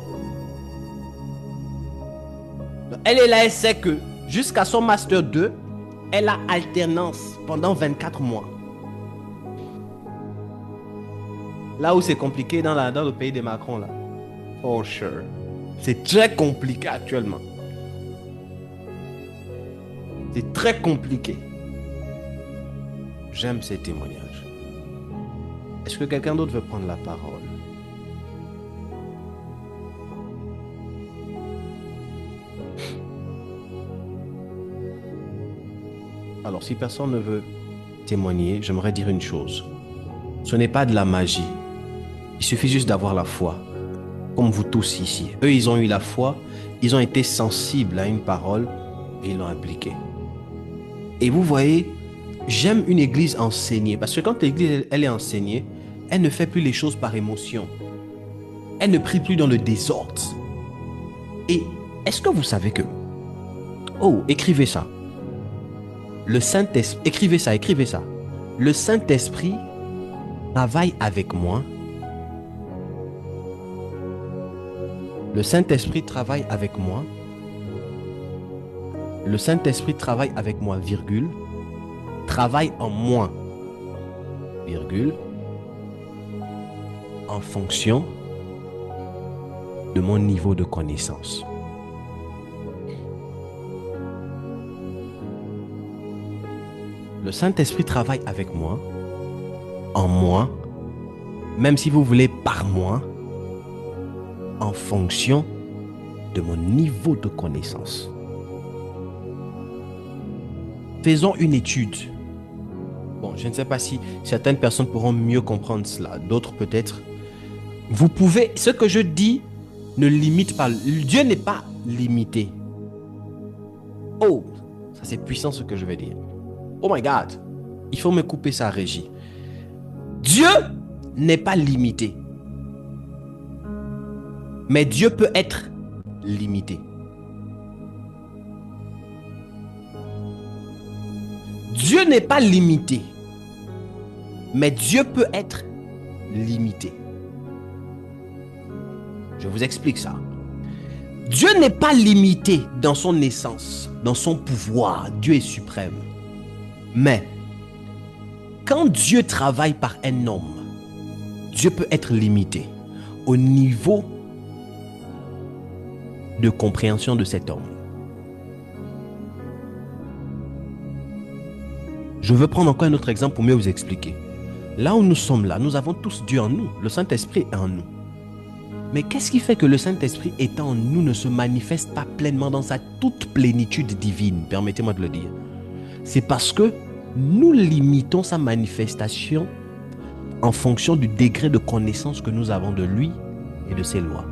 Elle est là, elle sait que jusqu'à son master 2, elle a alternance pendant 24 mois. Là où c'est compliqué dans le pays des Macron là. For sure. C'est très compliqué actuellement. C'est très compliqué. J'aime ces témoignages. Est-ce que quelqu'un d'autre veut prendre la parole? Alors, si personne ne veut témoigner, j'aimerais dire une chose. Ce n'est pas de la magie. Il suffit juste d'avoir la foi. Comme vous tous ici. Eux, ils ont eu la foi. Ils ont été sensibles à une parole et ils l'ont appliquée. Et vous voyez, j'aime une église enseignée. Parce que quand l'église, elle est enseignée, elle ne fait plus les choses par émotion. Elle ne prie plus dans le désordre. Et est-ce que vous savez que... Oh, écrivez ça. Le Saint-Esprit... Écrivez ça. Le Saint-Esprit travaille avec moi. Le Saint-Esprit travaille avec moi. Le Saint-Esprit travaille avec moi, virgule. Travaille en moi, virgule. En fonction de mon niveau de connaissance. Le Saint-Esprit travaille avec moi, en moi, même si vous voulez par moi, en fonction de mon niveau de connaissance. Faisons une étude. Bon, je ne sais pas si certaines personnes pourront mieux comprendre cela, d'autres peut-être. Vous pouvez, ce que je dis ne limite pas. Dieu n'est pas limité. Oh, ça c'est puissant ce que je vais dire. Oh my God, il faut me couper ça, Régie. Dieu n'est pas limité. Mais Dieu peut être limité. Dieu n'est pas limité. Mais Dieu peut être limité. Je vous explique ça. Dieu n'est pas limité dans son essence, dans son pouvoir. Dieu est suprême. Mais quand Dieu travaille par un homme, Dieu peut être limité au niveau de compréhension de cet homme. Je veux prendre encore un autre exemple pour mieux vous expliquer. Là où nous sommes là, nous avons tous Dieu en nous. Le Saint-Esprit est en nous. Mais qu'est-ce qui fait que le Saint-Esprit étant en nous ne se manifeste pas pleinement dans sa toute plénitude divine? Permettez-moi de le dire. C'est parce que nous limitons sa manifestation en fonction du degré de connaissance que nous avons de lui et de ses lois.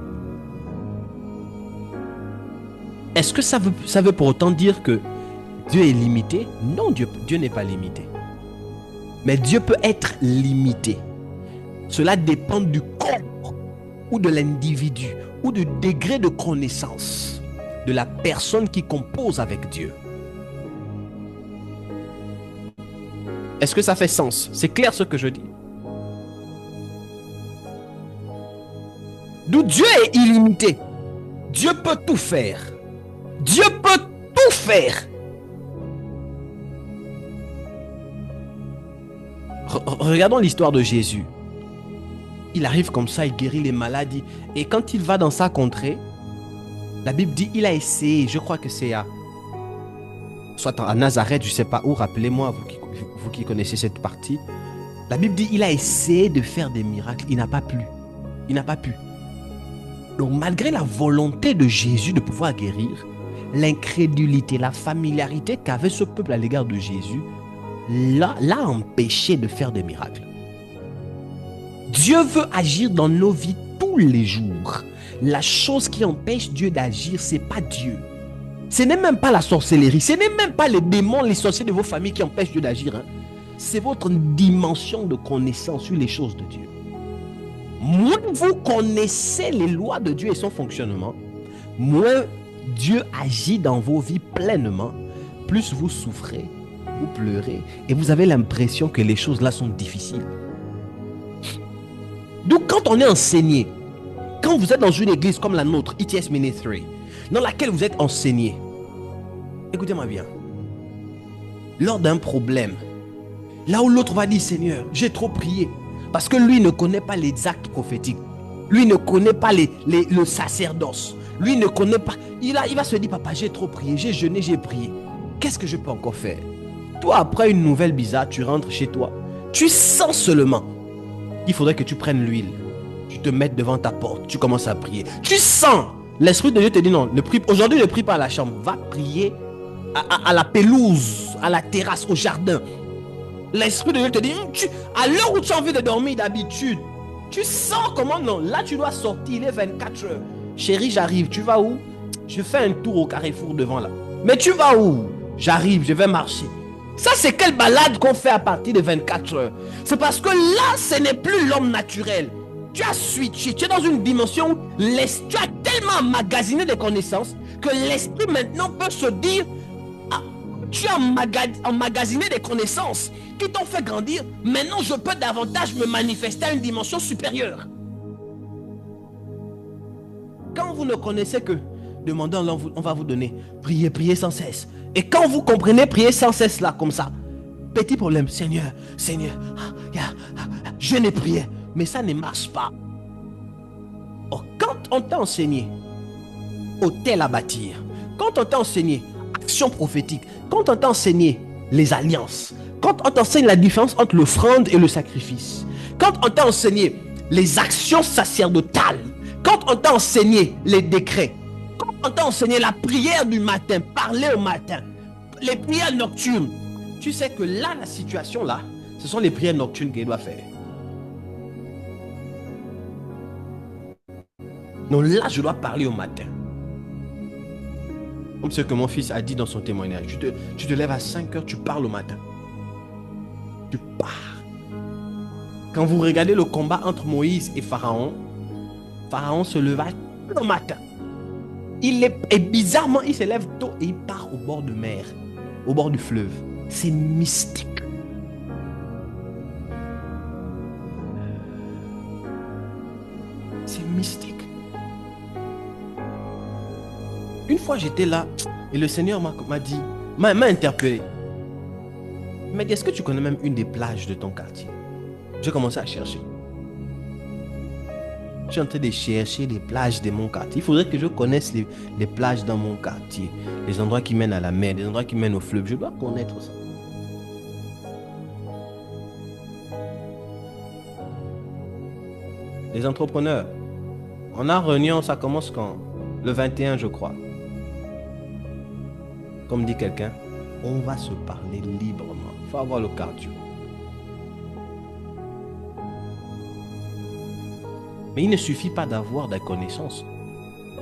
Est-ce que ça veut pour autant dire que Dieu est limité? Non, Dieu n'est pas limité. Mais Dieu peut être limité. Cela dépend du corps ou de l'individu ou du degré de connaissance de la personne qui compose avec Dieu. Est-ce que ça fait sens? C'est clair ce que je dis? D'où Dieu est illimité. Dieu peut tout faire. Dieu peut tout faire. Regardons l'histoire de Jésus. Il arrive comme ça, il guérit les maladies. Et quand il va dans sa contrée, la Bible dit, il a essayé, je crois que c'est soit à Nazareth, je ne sais pas où, rappelez-moi, vous qui connaissez cette partie. La Bible dit, il a essayé de faire des miracles, il n'a pas pu. Il n'a pas pu. Donc malgré la volonté de Jésus de pouvoir guérir, l'incrédulité, la familiarité qu'avait ce peuple à l'égard de Jésus, l'a empêché de faire des miracles. Dieu veut agir dans nos vies tous les jours. La chose qui empêche Dieu d'agir, ce n'est pas Dieu. Ce n'est même pas la sorcellerie, ce n'est même pas les démons, les sorciers de vos familles qui empêchent Dieu d'agir. C'est votre dimension de connaissance sur les choses de Dieu. Moins vous connaissez les lois de Dieu et son fonctionnement, moins Dieu agit dans vos vies pleinement, plus vous souffrez, vous pleurez et vous avez l'impression que les choses là sont difficiles. Donc quand on est enseigné, quand vous êtes dans une église comme la nôtre, ETS Ministry, dans laquelle vous êtes enseigné, écoutez-moi bien, lors d'un problème, là où l'autre va dire, Seigneur, j'ai trop prié, parce que lui ne connaît pas les actes prophétiques, lui ne connaît pas le sacerdoce, lui ne connaît pas, il va se dire, papa, j'ai trop prié, j'ai jeûné, j'ai prié, qu'est-ce que je peux encore faire? Toi, après une nouvelle bizarre, tu rentres chez toi, tu sens seulement, il faudrait que tu prennes l'huile, tu te mettes devant ta porte, tu commences à prier, tu sens, l'Esprit de Dieu te dit non, aujourd'hui ne prie pas à la chambre, va prier à la pelouse, à la terrasse, au jardin. L'Esprit de Dieu te dit, à l'heure où tu as envie de dormir d'habitude, tu sens comment non, là tu dois sortir, il est 24 heures. Chérie, j'arrive, tu vas où? Je fais un tour au carrefour devant là. Mais tu vas où? J'arrive, je vais marcher. Ça, c'est quelle balade qu'on fait à partir de 24 heures? C'est parce que là, ce n'est plus l'homme naturel. Tu as switché, tu es dans une dimension où tu as tellement emmagasiné des connaissances que l'esprit maintenant peut se dire, ah, tu as emmagasiné des connaissances qui t'ont fait grandir. Maintenant, je peux davantage me manifester à une dimension supérieure. Quand vous ne connaissez que, demandez, on va vous donner. Priez, priez sans cesse. Et quand vous comprenez, priez sans cesse là, comme ça. Petit problème, Seigneur, je n'ai prié. Mais ça ne marche pas. Oh, quand on t'a enseigné hôtel à bâtir, quand on t'a enseigné action prophétique, quand on t'a enseigné les alliances, quand on t'enseigne la différence entre l'offrande et le sacrifice, quand on t'a enseigné les actions sacerdotales, quand on t'a enseigné les décrets, quand on t'a enseigné la prière du matin, parler au matin, les prières nocturnes, tu sais que là, la situation là, ce sont les prières nocturnes qu'il doit faire. Donc là, je dois parler au matin. Comme ce que mon fils a dit dans son témoignage. Tu te lèves à 5 heures, tu parles au matin. Tu pars. Quand vous regardez le combat entre Moïse et Pharaon, Pharaon se leva le matin. Et bizarrement, il se lève tôt et il part au bord de mer, au bord du fleuve. C'est mystique. C'est mystique. Une fois j'étais là et le Seigneur m'a dit, m'a interpellé. Il m'a dit, est-ce que tu connais même une des plages de ton quartier? J'ai commencé à chercher. Je suis en train de chercher les plages de mon quartier. Il faudrait que je connaisse les plages dans mon quartier. Les endroits qui mènent à la mer, les endroits qui mènent au fleuve. Je dois connaître ça. Les entrepreneurs, On a réunion, ça commence quand? Le 21, je crois. Comme dit quelqu'un, on va se parler librement. Il faut avoir le cardio. Mais il ne suffit pas d'avoir des connaissances.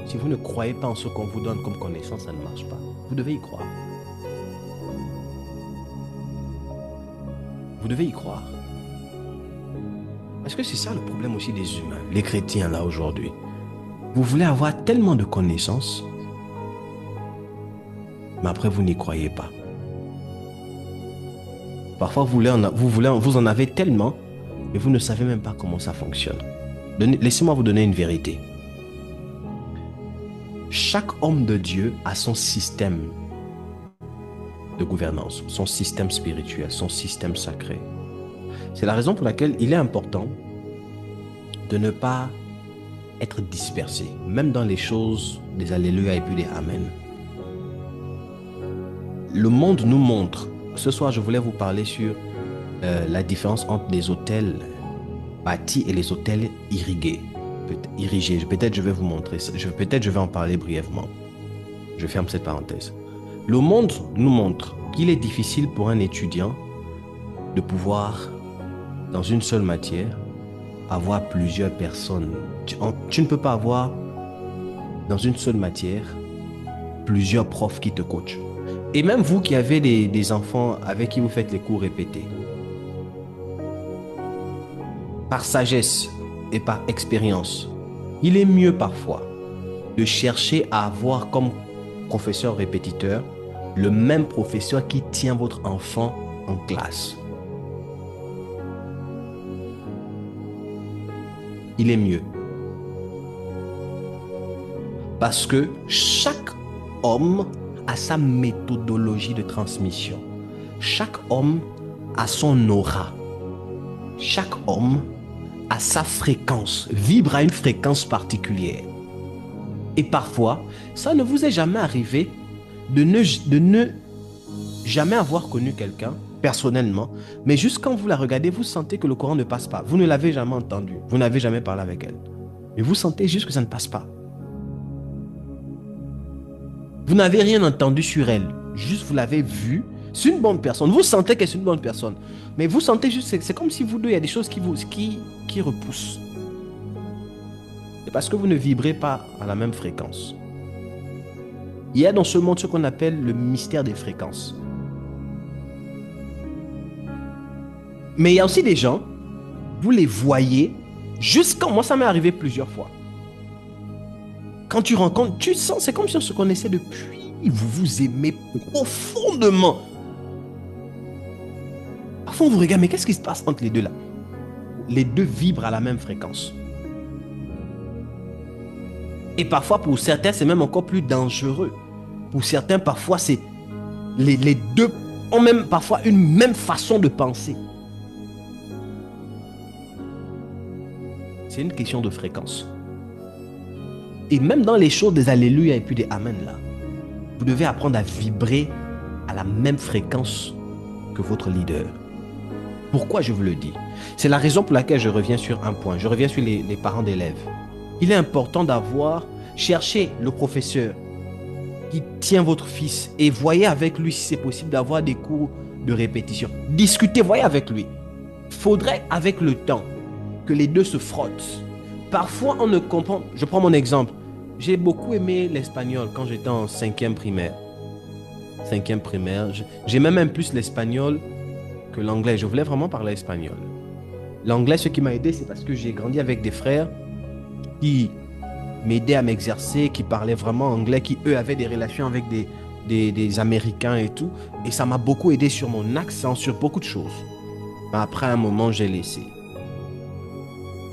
Si vous ne croyez pas en ce qu'on vous donne comme connaissance, ça ne marche pas. Vous devez y croire. Vous devez y croire. Parce que c'est ça le problème aussi des humains, les chrétiens là aujourd'hui. Vous voulez avoir tellement de connaissances, mais après vous n'y croyez pas. Parfois vous en avez tellement, mais vous ne savez même pas comment ça fonctionne. Laissez-moi vous donner une vérité. Chaque homme de Dieu a son système de gouvernance, son système spirituel, son système sacré. C'est la raison pour laquelle il est important de ne pas être dispersé, même dans les choses des alléluia et puis des amen. Le monde nous montre. Ce soir, je voulais vous parler sur la différence entre les hôtels bâtis et les hôtels irrigués. Peut-être je vais vous montrer ça. Peut-être je vais en parler brièvement. Je ferme cette parenthèse. Le monde nous montre qu'il est difficile pour un étudiant de pouvoir, dans une seule matière, avoir plusieurs personnes. Tu ne peux pas avoir, dans une seule matière, plusieurs profs qui te coachent. Et même vous qui avez des enfants avec qui vous faites les cours répétés, par sagesse et par expérience, il est mieux parfois de chercher à avoir comme professeur répétiteur le même professeur qui tient votre enfant en classe. Il est mieux. Parce que chaque homme a sa méthodologie de transmission. Chaque homme a son aura. Chaque homme a sa fréquence, vibre à une fréquence particulière. Et parfois, ça ne vous est jamais arrivé de ne jamais avoir connu quelqu'un personnellement, mais juste quand vous la regardez, vous sentez que le courant ne passe pas. Vous ne l'avez jamais entendu, vous n'avez jamais parlé avec elle. Mais vous sentez juste que ça ne passe pas. Vous n'avez rien entendu sur elle, juste vous l'avez vue. C'est une bonne personne, vous sentez que c'est une bonne personne. Mais vous sentez juste, c'est comme si vous deux, il y a des choses qui repoussent. C'est parce que vous ne vibrez pas à la même fréquence. Il y a dans ce monde ce qu'on appelle le mystère des fréquences. Mais il y a aussi des gens, vous les voyez, jusqu'à moi ça m'est arrivé plusieurs fois. Quand tu rencontres, tu sens, c'est comme si on se connaissait depuis, vous vous aimez profondément. Parfois on vous regarde, mais qu'est-ce qui se passe entre les deux là? Les deux vibrent à la même fréquence. Et parfois pour certains c'est même encore plus dangereux. Pour certains parfois c'est les deux ont même parfois une même façon de penser. C'est une question de fréquence. Et même dans les choses des alléluia et puis des amen là, vous devez apprendre à vibrer à la même fréquence que votre leader. Pourquoi je vous le dis? C'est la raison pour laquelle je reviens sur un point. Je reviens sur les parents d'élèves. Il est important d'avoir cherché le professeur qui tient votre fils et voyez avec lui si c'est possible d'avoir des cours de répétition. Discutez, voyez avec lui. Il faudrait avec le temps que les deux se frottent. Parfois on ne comprend. Je prends mon exemple. J'ai beaucoup aimé l'espagnol quand j'étais en 5e primaire. 5e primaire. J'aimais même plus l'espagnol que l'anglais. Je voulais vraiment parler espagnol. L'anglais, ce qui m'a aidé, c'est parce que j'ai grandi avec des frères qui m'aidaient à m'exercer, qui parlaient vraiment anglais, qui eux avaient des relations avec des Américains et tout. Et ça m'a beaucoup aidé sur mon accent, sur beaucoup de choses. Mais après un moment, j'ai laissé.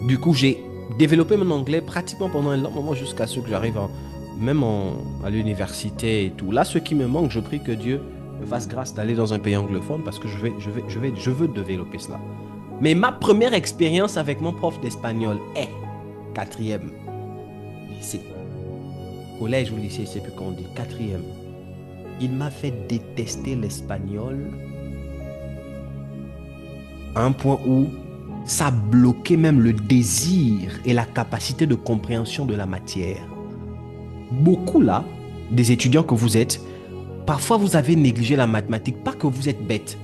Du coup, j'ai développé mon anglais pratiquement pendant un long moment jusqu'à ce que j'arrive à l'université et tout. Là, ce qui me manque, je prie que Dieu me fasse grâce d'aller dans un pays anglophone parce que je veux développer cela. Mais ma première expérience avec mon prof d'espagnol est 4e lycée. Collège ou lycée, je ne sais plus comment on dit. 4e. Il m'a fait détester l'espagnol à un point où ça a bloqué même le désir et la capacité de compréhension de la matière. Beaucoup là, des étudiants que vous êtes, parfois vous avez négligé la mathématique, pas que vous êtes bête.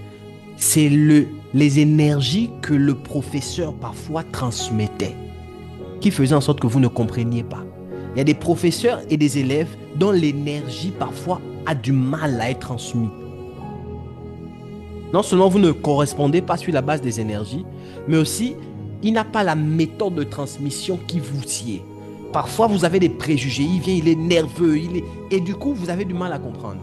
C'est les énergies que le professeur parfois transmettait qui faisaient en sorte que vous ne compreniez pas. Il y a des professeurs et des élèves dont l'énergie parfois a du mal à être transmise. Non seulement vous ne correspondez pas sur la base des énergies, mais aussi il n'a pas la méthode de transmission qui vous sied. Parfois vous avez des préjugés, il vient, il est nerveux, et du coup vous avez du mal à comprendre.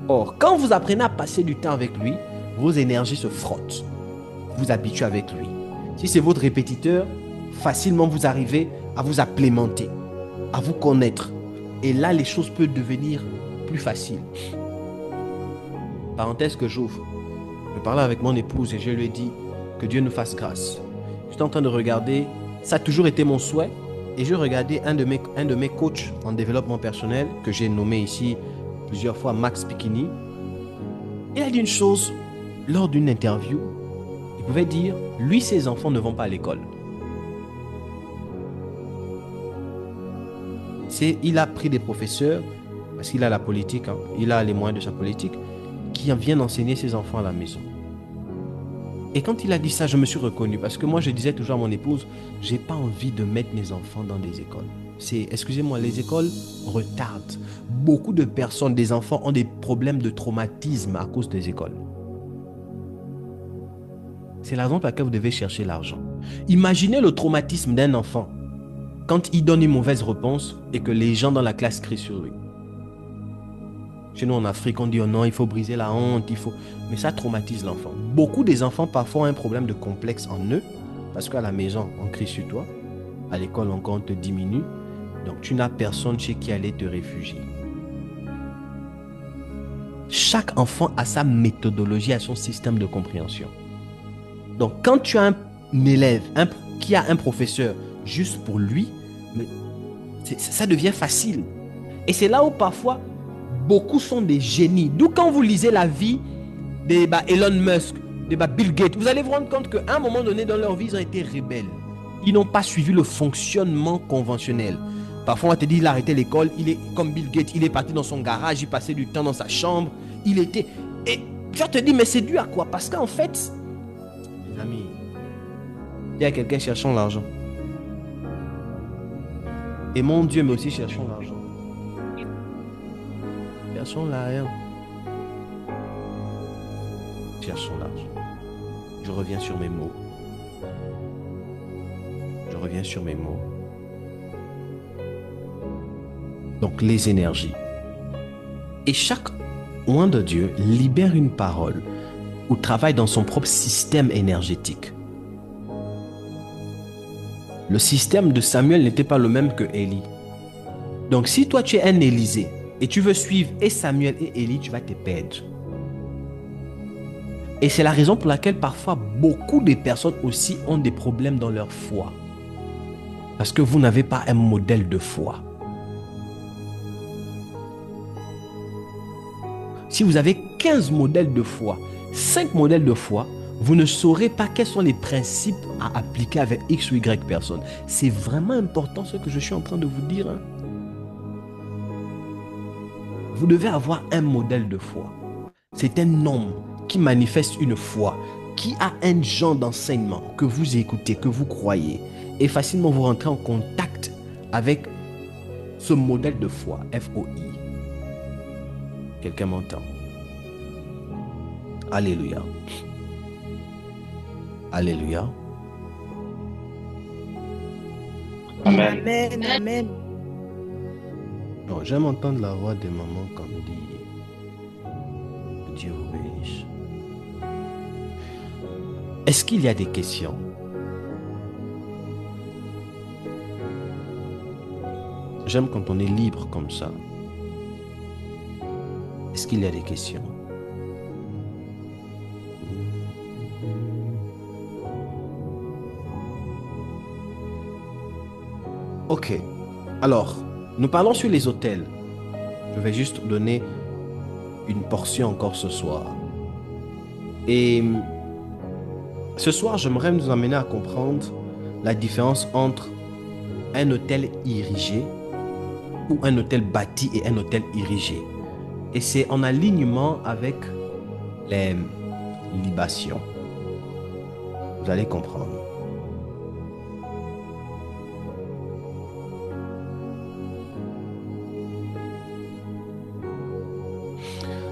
Or, quand vous apprenez à passer du temps avec lui, vos énergies se frottent. Vous vous habituez avec lui. Si c'est votre répétiteur, facilement vous arrivez à vous applémenter, à vous connaître. Et là, les choses peuvent devenir plus faciles. Parenthèse que j'ouvre. Je parlais avec mon épouse et je lui ai dit que Dieu nous fasse grâce. J'étais en train de regarder, ça a toujours été mon souhait, et je regardais un de mes coachs en développement personnel, que j'ai nommé ici plusieurs fois Max Pikini. Il a dit une chose lors d'une interview. Il pouvait dire, lui, ses enfants ne vont pas à l'école. Il a pris des professeurs, parce qu'il a la politique, hein, il a les moyens de sa politique, qui viennent enseigner ses enfants à la maison. Et quand il a dit ça, je me suis reconnu, parce que moi je disais toujours à mon épouse, j'ai pas envie de mettre mes enfants dans des écoles. Excusez-moi, les écoles retardent. Beaucoup de personnes, des enfants ont des problèmes de traumatisme à cause des écoles. C'est la raison pour laquelle vous devez chercher l'argent. Imaginez le traumatisme d'un enfant quand il donne une mauvaise réponse et que les gens dans la classe crient sur lui. Chez nous en Afrique, on dit oh non, il faut briser la honte, mais ça traumatise l'enfant. Beaucoup des enfants parfois ont un problème de complexe en eux parce qu'à la maison, on crie sur toi. À l'école, on te diminue. Donc, tu n'as personne chez qui aller te réfugier. Chaque enfant a sa méthodologie, a son système de compréhension. Donc, quand tu as un élève qui a un professeur juste pour lui, ça devient facile. Et c'est là où parfois, beaucoup sont des génies. D'où quand vous lisez la vie des Elon Musk, des Bill Gates, vous allez vous rendre compte qu'à un moment donné dans leur vie, ils ont été rebelles. Ils n'ont pas suivi le fonctionnement conventionnel. Parfois, on va te dire, il a arrêté l'école, il est comme Bill Gates, il est parti dans son garage, il passait du temps dans sa chambre, il était... Et tu vas te dire, mais c'est dû à quoi? Parce qu'en fait, les amis, il y a quelqu'un cherchant l'argent. Et mon Dieu, mais aussi cherchons l'argent. Cherchons l'argent. Cherchons l'argent. Je reviens sur mes mots. Je reviens sur mes mots. Donc les énergies. Et chaque oint de Dieu libère une parole ou travaille dans son propre système énergétique. Le système de Samuel n'était pas le même que Élie. Donc si toi tu es un Élisée et tu veux suivre et Samuel et Élie, tu vas te perdre. Et c'est la raison pour laquelle parfois beaucoup de personnes aussi ont des problèmes dans leur foi. Parce que vous n'avez pas un modèle de foi. Si vous avez 15 modèles de foi, 5 modèles de foi, vous ne saurez pas quels sont les principes à appliquer avec X ou Y personne. C'est vraiment important ce que je suis en train de vous dire. Hein. Vous devez avoir un modèle de foi. C'est un homme qui manifeste une foi, qui a un genre d'enseignement que vous écoutez, que vous croyez. Et facilement vous rentrez en contact avec ce modèle de foi, F-O-I. Quelqu'un m'entend? Alléluia. Alléluia. Amen. Amen. Amen. Non, j'aime entendre la voix de maman quand on dit que Dieu vous bénisse. Est-ce qu'il y a des questions? J'aime quand on est libre comme ça. Est-ce qu'il y a des questions? Ok. Alors, nous parlons sur les hôtels. Je vais juste donner une portion encore ce soir. Et Ce soir, j'aimerais nous amener à comprendre la différence entre un hôtel érigé ou un hôtel bâti et un hôtel érigé. Et c'est en alignement avec les libations. Vous allez comprendre.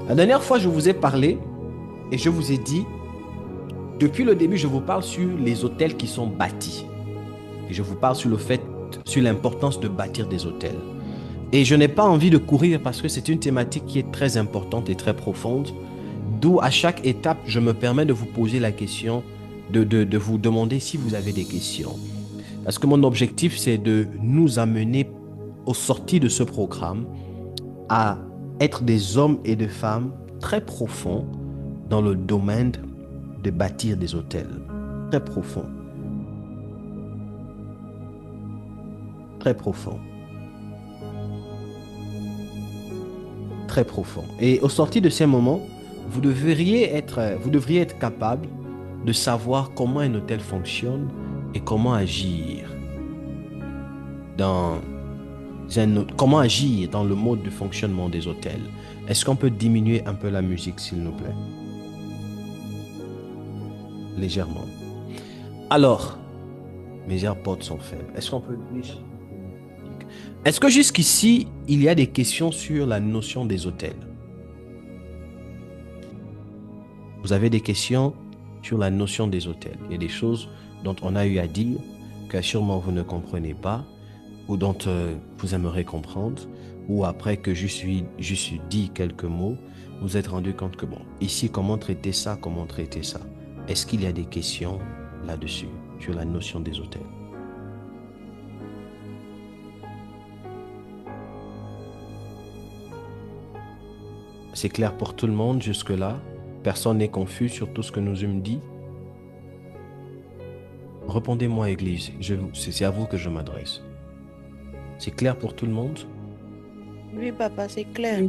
La dernière fois, je vous ai parlé et je vous ai dit, depuis le début, je vous parle sur les hôtels qui sont bâtis. Et je vous parle sur sur l'importance de bâtir des hôtels. Et je n'ai pas envie de courir parce que c'est une thématique qui est très importante et très profonde. D'où à chaque étape, je me permets de vous poser la question, de vous demander si vous avez des questions. Parce que mon objectif, c'est de nous amener aux sorties de ce programme à être des hommes et des femmes très profonds dans le domaine de bâtir des hôtels. Très profond. Très profond. Très profond. Et aux sorties de ces moments, vous devriez être capable de savoir comment un hôtel fonctionne et comment agir comment agir dans le mode de fonctionnement des hôtels. Est-ce qu'on peut diminuer un peu la musique, s'il nous plaît? Légèrement. Alors, mes AirPods sont faibles. Est-ce qu'on peut... Est-ce que jusqu'ici, il y a des questions sur la notion des hôtels? Vous avez des questions sur la notion des hôtels? Il y a des choses dont on a eu à dire que sûrement vous ne comprenez pas ou dont vous aimeriez comprendre, ou après que je suis dit quelques mots, vous vous êtes rendu compte que bon, ici, comment traiter ça, comment traiter ça? Est-ce qu'il y a des questions là-dessus, sur la notion des hôtels? C'est clair pour tout le monde jusque-là? Personne n'est confus sur tout ce que nous me dit? Répondez-moi, Église, c'est à vous que je m'adresse. C'est clair pour tout le monde? Oui, papa, c'est clair.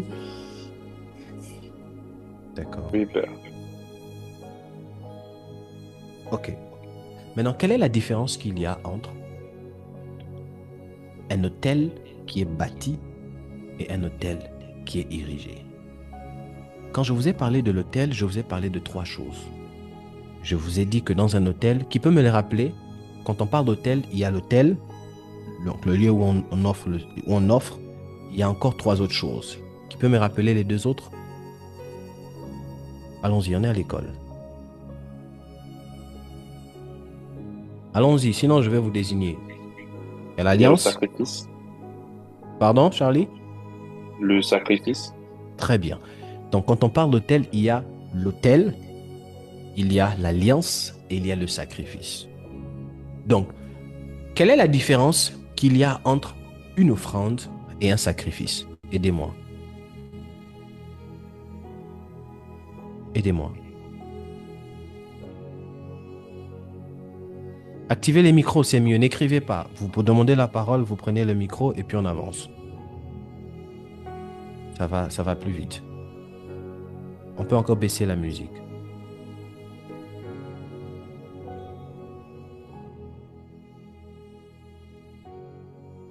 D'accord. Oui, père. Ok. Maintenant, quelle est la différence qu'il y a entre un hôtel qui est bâti et un hôtel qui est érigé? Quand je vous ai parlé de l'hôtel, je vous ai parlé de 3 choses. Je vous ai dit que dans un hôtel, qui peut me les rappeler? Quand on parle d'hôtel, il y a l'hôtel, donc le lieu où on offre, il y a encore 3 autres choses. Qui peut me rappeler les 2 autres? Allons-y, on est à l'école. Allons-y, sinon je vais vous désigner. Il y a l'alliance. Le sacrifice. Pardon, Charlie? Le sacrifice. Très bien. Donc, quand on parle d'hôtel, il y a l'hôtel, il y a l'alliance et il y a le sacrifice. Donc, quelle est la différence qu'il y a entre une offrande et un sacrifice? Aidez-moi. Aidez-moi. Activez les micros, c'est mieux. N'écrivez pas. Vous demandez la parole, vous prenez le micro et puis on avance. Ça va plus vite. On peut encore baisser la musique.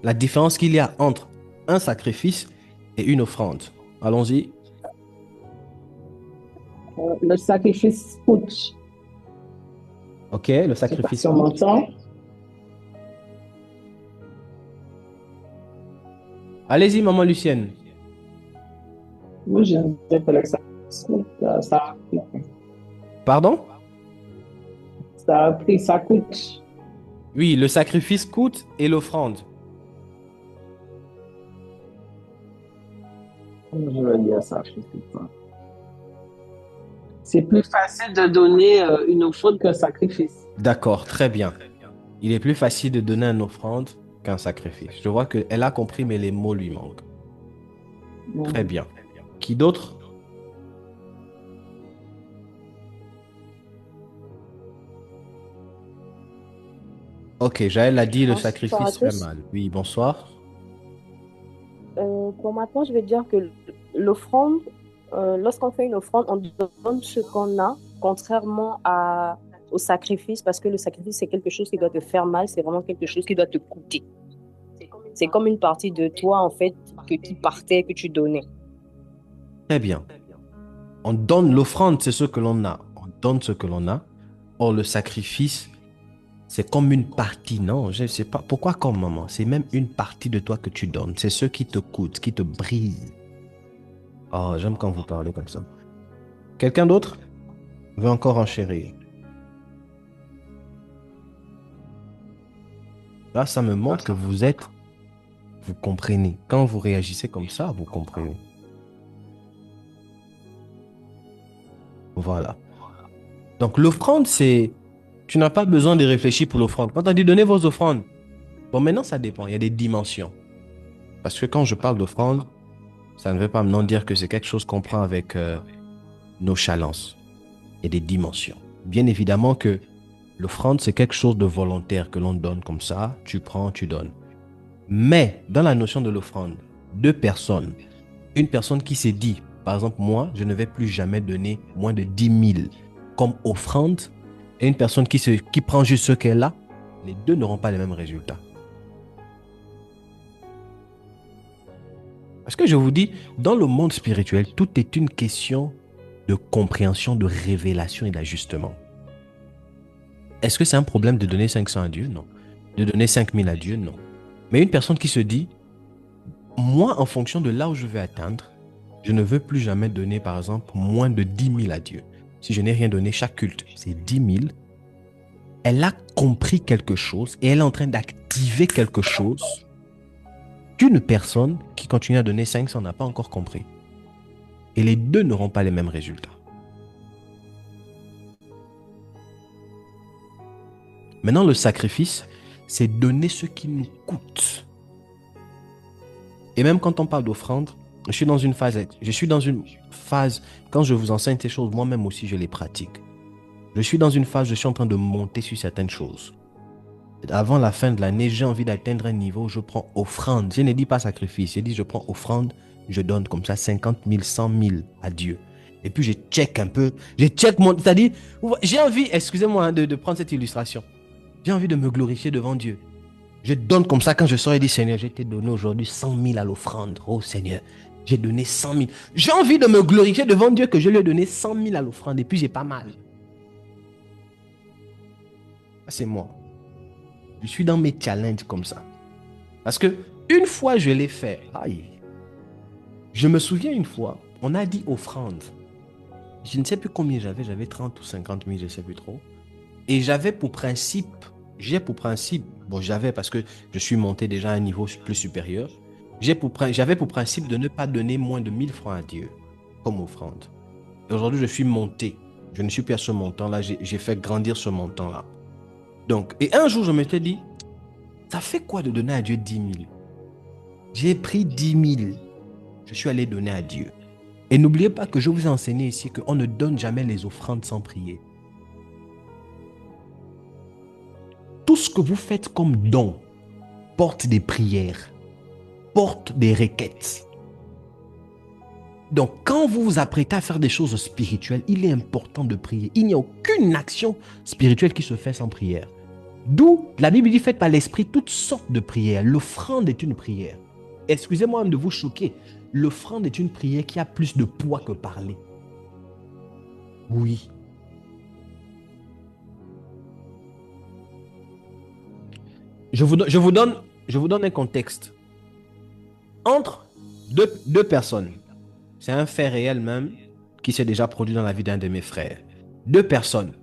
La différence qu'il y a entre un sacrifice et une offrande. Allons-y. Le sacrifice coûte. Ok, le sacrifice. Sur mon temps. Allez-y, maman Lucienne. Oui, je disais que le sacrifice coûte. Pardon? Ça coûte. Oui, le sacrifice coûte et l'offrande. Je vais dire ça, je sais pas. C'est plus facile de donner une offrande qu'un sacrifice. D'accord, très bien. Il est plus facile de donner une offrande qu'un sacrifice. Je vois qu'elle a compris, mais les mots lui manquent. Très bien. Qui d'autre? Ok, Jaël a dit le sacrifice fait mal. Oui, bonsoir. Pour ma part, je vais dire que l'offrande, lorsqu'on fait une offrande, on donne ce qu'on a, contrairement à au sacrifice parce que le sacrifice, c'est quelque chose qui doit te faire mal, c'est vraiment quelque chose qui doit te coûter. C'est comme une partie de toi, en fait, qui partait, que tu donnais. Très bien. On donne l'offrande, c'est ce que l'on a. On donne ce que l'on a. Or, le sacrifice, c'est comme une partie. Non, je ne sais pas. Pourquoi comme maman? C'est même une partie de toi que tu donnes. C'est ce qui te coûte, qui te brise. Oh, j'aime quand vous parlez comme ça. Quelqu'un d'autre veut encore enchérir? Là, ça me montre que vous comprenez. Quand vous réagissez comme ça, vous comprenez. Voilà. Donc, l'offrande, c'est... Tu n'as pas besoin de réfléchir pour l'offrande. Quand on dit donnez vos offrandes, bon, maintenant, ça dépend. Il y a des dimensions. Parce que quand je parle d'offrande, ça ne veut pas maintenant dire que c'est quelque chose qu'on prend avec nonchalance. Il y a des dimensions. Bien évidemment que l'offrande, c'est quelque chose de volontaire que l'on donne comme ça. Tu prends, tu donnes. Mais dans la notion de l'offrande, deux personnes, une personne qui s'est dit, par exemple, moi, je ne vais plus jamais donner moins de 10 000 comme offrande, et une personne qui prend juste ce qu'elle a, les deux n'auront pas les mêmes résultats. Parce que je vous dis, dans le monde spirituel, tout est une question de compréhension, de révélation et d'ajustement. Est-ce que c'est un problème de donner 500 à Dieu? Non. De donner 5000 à Dieu? Non. Mais une personne qui se dit, moi, en fonction de là où je vais atteindre, je ne veux plus jamais donner, par exemple, moins de 10 000 à Dieu. Si je n'ai rien donné, chaque culte, c'est 10 000. Elle a compris quelque chose et elle est en train d'activer quelque chose qu'une personne qui continue à donner 500 n'a pas encore compris. Et les deux n'auront pas les mêmes résultats. Maintenant, le sacrifice, c'est donner ce qui nous coûte. Et même quand on parle d'offrande, je suis dans une phase, quand je vous enseigne ces choses, moi-même aussi je les pratique. Je suis dans une phase, je suis en train de monter sur certaines choses. Avant la fin de l'année, j'ai envie d'atteindre un niveau où je prends offrande. Je ne dis pas sacrifice, je dis je prends offrande, je donne comme ça 50 000, 100 000 à Dieu. Et puis je check un peu, c'est-à-dire, j'ai envie, excusez-moi de prendre cette illustration, j'ai envie de me glorifier devant Dieu. Je donne comme ça quand je sors et dis Seigneur, je t'ai donné aujourd'hui 100 000 à l'offrande. Oh Seigneur, j'ai donné 100 000. J'ai envie de me glorifier devant Dieu que je lui ai donné 100 000 à l'offrande et puis j'ai pas mal. C'est moi. Je suis dans mes challenges comme ça. Parce que une fois je l'ai fait, aïe. Je me souviens une fois, on a dit offrande. Je ne sais plus combien j'avais 30 ou 50 000, je ne sais plus trop. Et j'avais pour principe, parce que je suis monté déjà à un niveau plus supérieur, j'avais pour principe de ne pas donner moins de 1000 francs à Dieu comme offrande. Et aujourd'hui, je suis monté. Je ne suis plus à ce montant-là, j'ai fait grandir ce montant-là. Donc, et un jour, je m'étais dit, ça fait quoi de donner à Dieu 10 000? J'ai pris 10 000. Je suis allé donner à Dieu. Et n'oubliez pas que je vous ai enseigné ici qu'on ne donne jamais les offrandes sans prier. Tout ce que vous faites comme don porte des prières, porte des requêtes. Donc, quand vous vous apprêtez à faire des choses spirituelles, il est important de prier. Il n'y a aucune action spirituelle qui se fait sans prière. D'où la Bible dit, faites par l'esprit toutes sortes de prières. L'offrande est une prière. Excusez-moi de vous choquer. L'offrande est une prière qui a plus de poids que parler. Oui. Je vous donne un contexte. Entre deux personnes, c'est un fait réel même qui s'est déjà produit dans la vie d'un de mes frères. Deux personnes,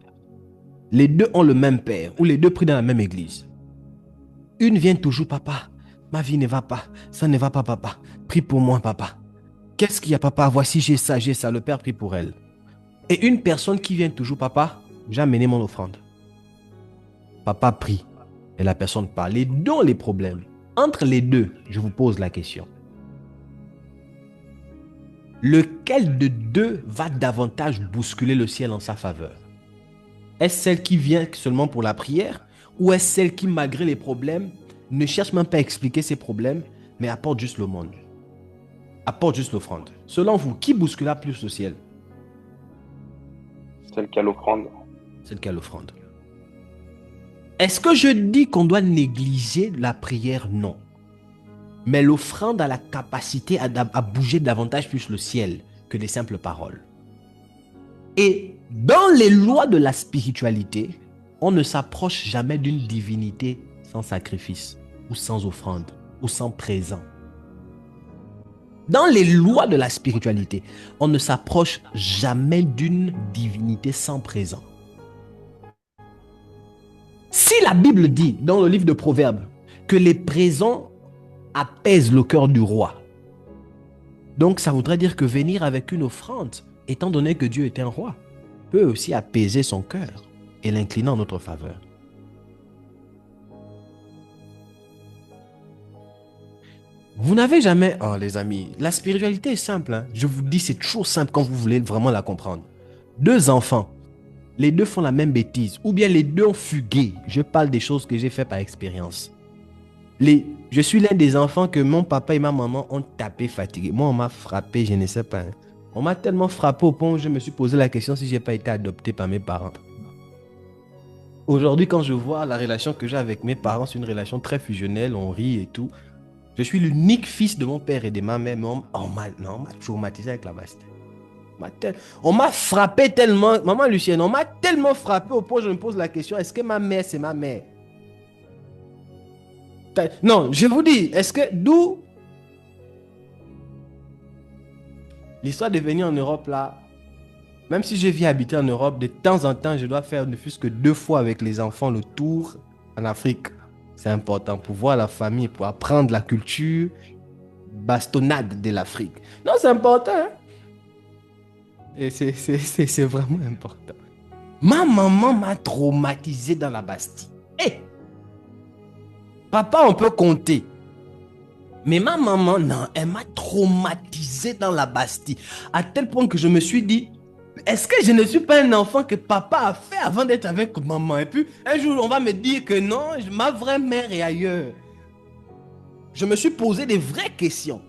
les deux ont le même père ou les deux prient dans la même église. Une vient toujours, papa, ma vie ne va pas, ça ne va pas, papa. Prie pour moi, papa. Qu'est-ce qu'il y a, papa? Voici, j'ai ça, le père prie pour elle. Et une personne qui vient toujours, papa, j'ai amené mon offrande. Papa prie. Et la personne parle. Les deux ont les problèmes. Entre les deux, je vous pose la question. Lequel de deux va davantage bousculer le ciel en sa faveur? Est-ce celle qui vient seulement pour la prière ou est-ce celle qui, malgré les problèmes, ne cherche même pas à expliquer ses problèmes, mais apporte juste l'aumône, apporte juste l'offrande? Selon vous, qui bousculera plus le ciel? Celle qui a l'offrande. celle qui a l'offrande. Est-ce que je dis qu'on doit négliger la prière? Non. Mais l'offrande a la capacité à bouger davantage plus le ciel que des simples paroles. Et dans les lois de la spiritualité, on ne s'approche jamais d'une divinité sans sacrifice, ou sans offrande, ou sans présent. Dans les lois de la spiritualité, on ne s'approche jamais d'une divinité sans présent. Si la Bible dit, dans le livre de Proverbes, que les présents apaisent le cœur du roi, donc ça voudrait dire que venir avec une offrande, étant donné que Dieu est un roi, peut aussi apaiser son cœur et l'incliner en notre faveur. Vous n'avez jamais... Oh les amis, la spiritualité est simple. Hein? Je vous dis, c'est toujours simple quand vous voulez vraiment la comprendre. 2 enfants, les 2 font la même bêtise, ou bien les 2 ont fugué. Je parle des choses que j'ai fait par expérience. Je suis l'un des enfants que mon papa et ma maman ont tapé fatigué. Moi, on m'a frappé, je ne sais pas. Hein. On m'a tellement frappé au point où je me suis posé la question si je n'ai pas été adopté par mes parents. Aujourd'hui, quand je vois la relation que j'ai avec mes parents, c'est une relation très fusionnelle, on rit et tout. Je suis l'unique fils de mon père et de ma mère, mais on m'a traumatisé avec la baston. On m'a frappé tellement, maman Lucienne, on m'a tellement frappé au point où je me pose la question, est-ce que ma mère, c'est ma mère? Non, je vous dis, est-ce que d'où l'histoire de venir en Europe là, même si je vis habiter en Europe, de temps en temps, je dois faire ne fût-ce que 2 fois avec les enfants le tour en Afrique. C'est important pour voir la famille, pour apprendre la culture bastonnade de l'Afrique. Non, c'est important. Hein? Et c'est vraiment important. Ma maman m'a traumatisé dans la Bastille. Hey! Papa, on peut compter. Mais ma maman, non, elle m'a traumatisé dans la Bastille. À tel point que je me suis dit, est-ce que je ne suis pas un enfant que papa a fait avant d'être avec maman? Et puis, un jour, on va me dire que non, ma vraie mère est ailleurs. Je me suis posé des vraies questions.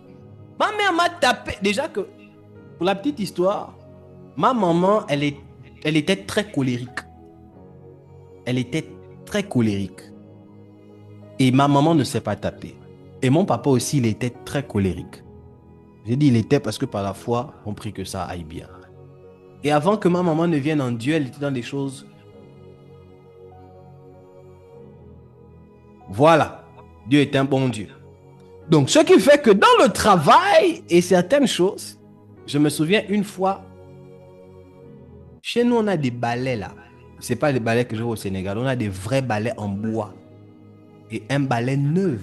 Ma mère m'a tapé. Déjà que, pour la petite histoire, ma maman, elle était très colérique. Elle était très colérique. Et ma maman ne s'est pas tapée. Et mon papa aussi, il était très colérique. J'ai dit il était parce que par la foi, on prie que ça aille bien. Et avant que ma maman ne vienne en Dieu, elle était dans des choses. Voilà. Dieu est un bon Dieu. Donc, ce qui fait que dans le travail et certaines choses, je me souviens une fois, chez nous, on a des balais là. Ce n'est pas les balais que je vois au Sénégal. On a des vrais balais en bois. Et un balai neuf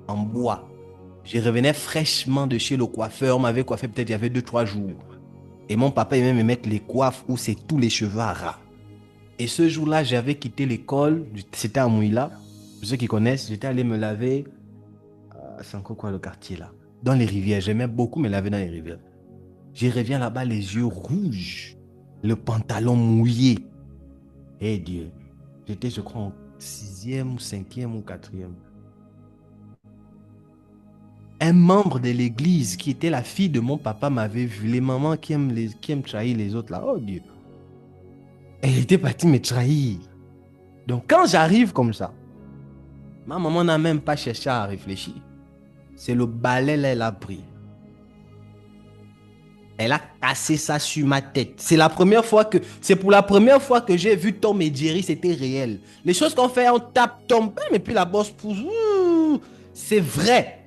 en bois. Je revenais fraîchement de chez le coiffeur. On m'avait coiffé peut-être il y avait 2-3 jours. Et mon papa aimait me mettre les coiffes où c'est tous les cheveux à ras. Et ce jour-là, j'avais quitté l'école. C'était à Mouila. Pour ceux qui connaissent, j'étais allé me laver. C'est encore quoi le quartier là? Dans les rivières. J'aimais beaucoup me laver dans les rivières. Je reviens là-bas, les yeux rouges. Le pantalon mouillé. Eh Dieu. J'étais, je crois, en 6e ou 5e ou 4e. Un membre de l'église qui était la fille de mon papa m'avait vu. Les mamans qui aiment trahir les autres là. Oh Dieu. Elle était partie me trahir. Donc quand j'arrive comme ça, ma maman n'a même pas cherché à réfléchir. C'est le balai là, elle a pris. Elle a cassé ça sur ma tête. C'est pour la première fois que j'ai vu Tom et Jerry, c'était réel. Les choses qu'on fait, on tape Tom, et puis la bosse pousse. C'est vrai.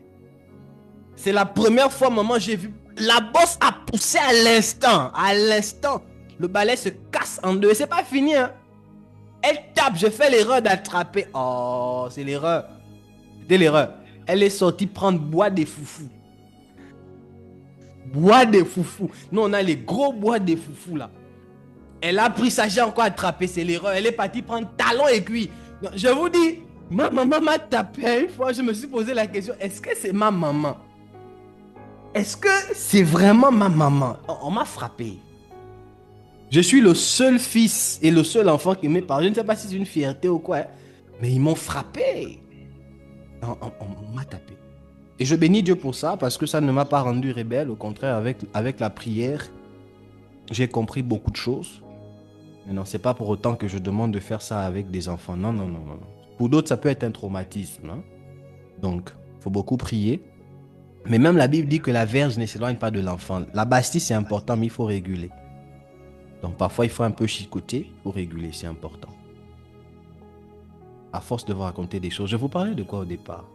C'est la première fois, maman, j'ai vu. La bosse a poussé à l'instant. À l'instant. Le balai se casse en deux. Et c'est pas fini, hein. Elle tape, je fais l'erreur d'attraper. Oh, c'est l'erreur. C'était l'erreur. Elle est sortie prendre bois des foufous. Bois des foufous. Nous, on a les gros bois des foufous, là. Elle a pris ça, j'ai encore attrapé, c'est l'erreur. Elle est partie prendre talon aiguille. Je vous dis, ma maman m'a tapé une fois. Je me suis posé la question, est-ce que c'est ma maman? Est-ce que c'est vraiment ma maman? On m'a frappé. Je suis le seul fils et le seul enfant qui m'est parlé. Je ne sais pas si c'est une fierté ou quoi, hein, mais ils m'ont frappé. On m'a tapé. Et je bénis Dieu pour ça, parce que ça ne m'a pas rendu rebelle. Au contraire, avec la prière, j'ai compris beaucoup de choses. Mais non, c'est pas pour autant que je demande de faire ça avec des enfants. Non, non, non, non. Pour d'autres, ça peut être un traumatisme. Hein. Donc, il faut beaucoup prier. Mais même la Bible dit que la verge ne s'éloigne pas de l'enfant. La bastille, c'est important, mais il faut réguler. Donc, parfois, il faut un peu chicoter pour réguler. C'est important. À force de vous raconter des choses. Je vous parlais de quoi au départ?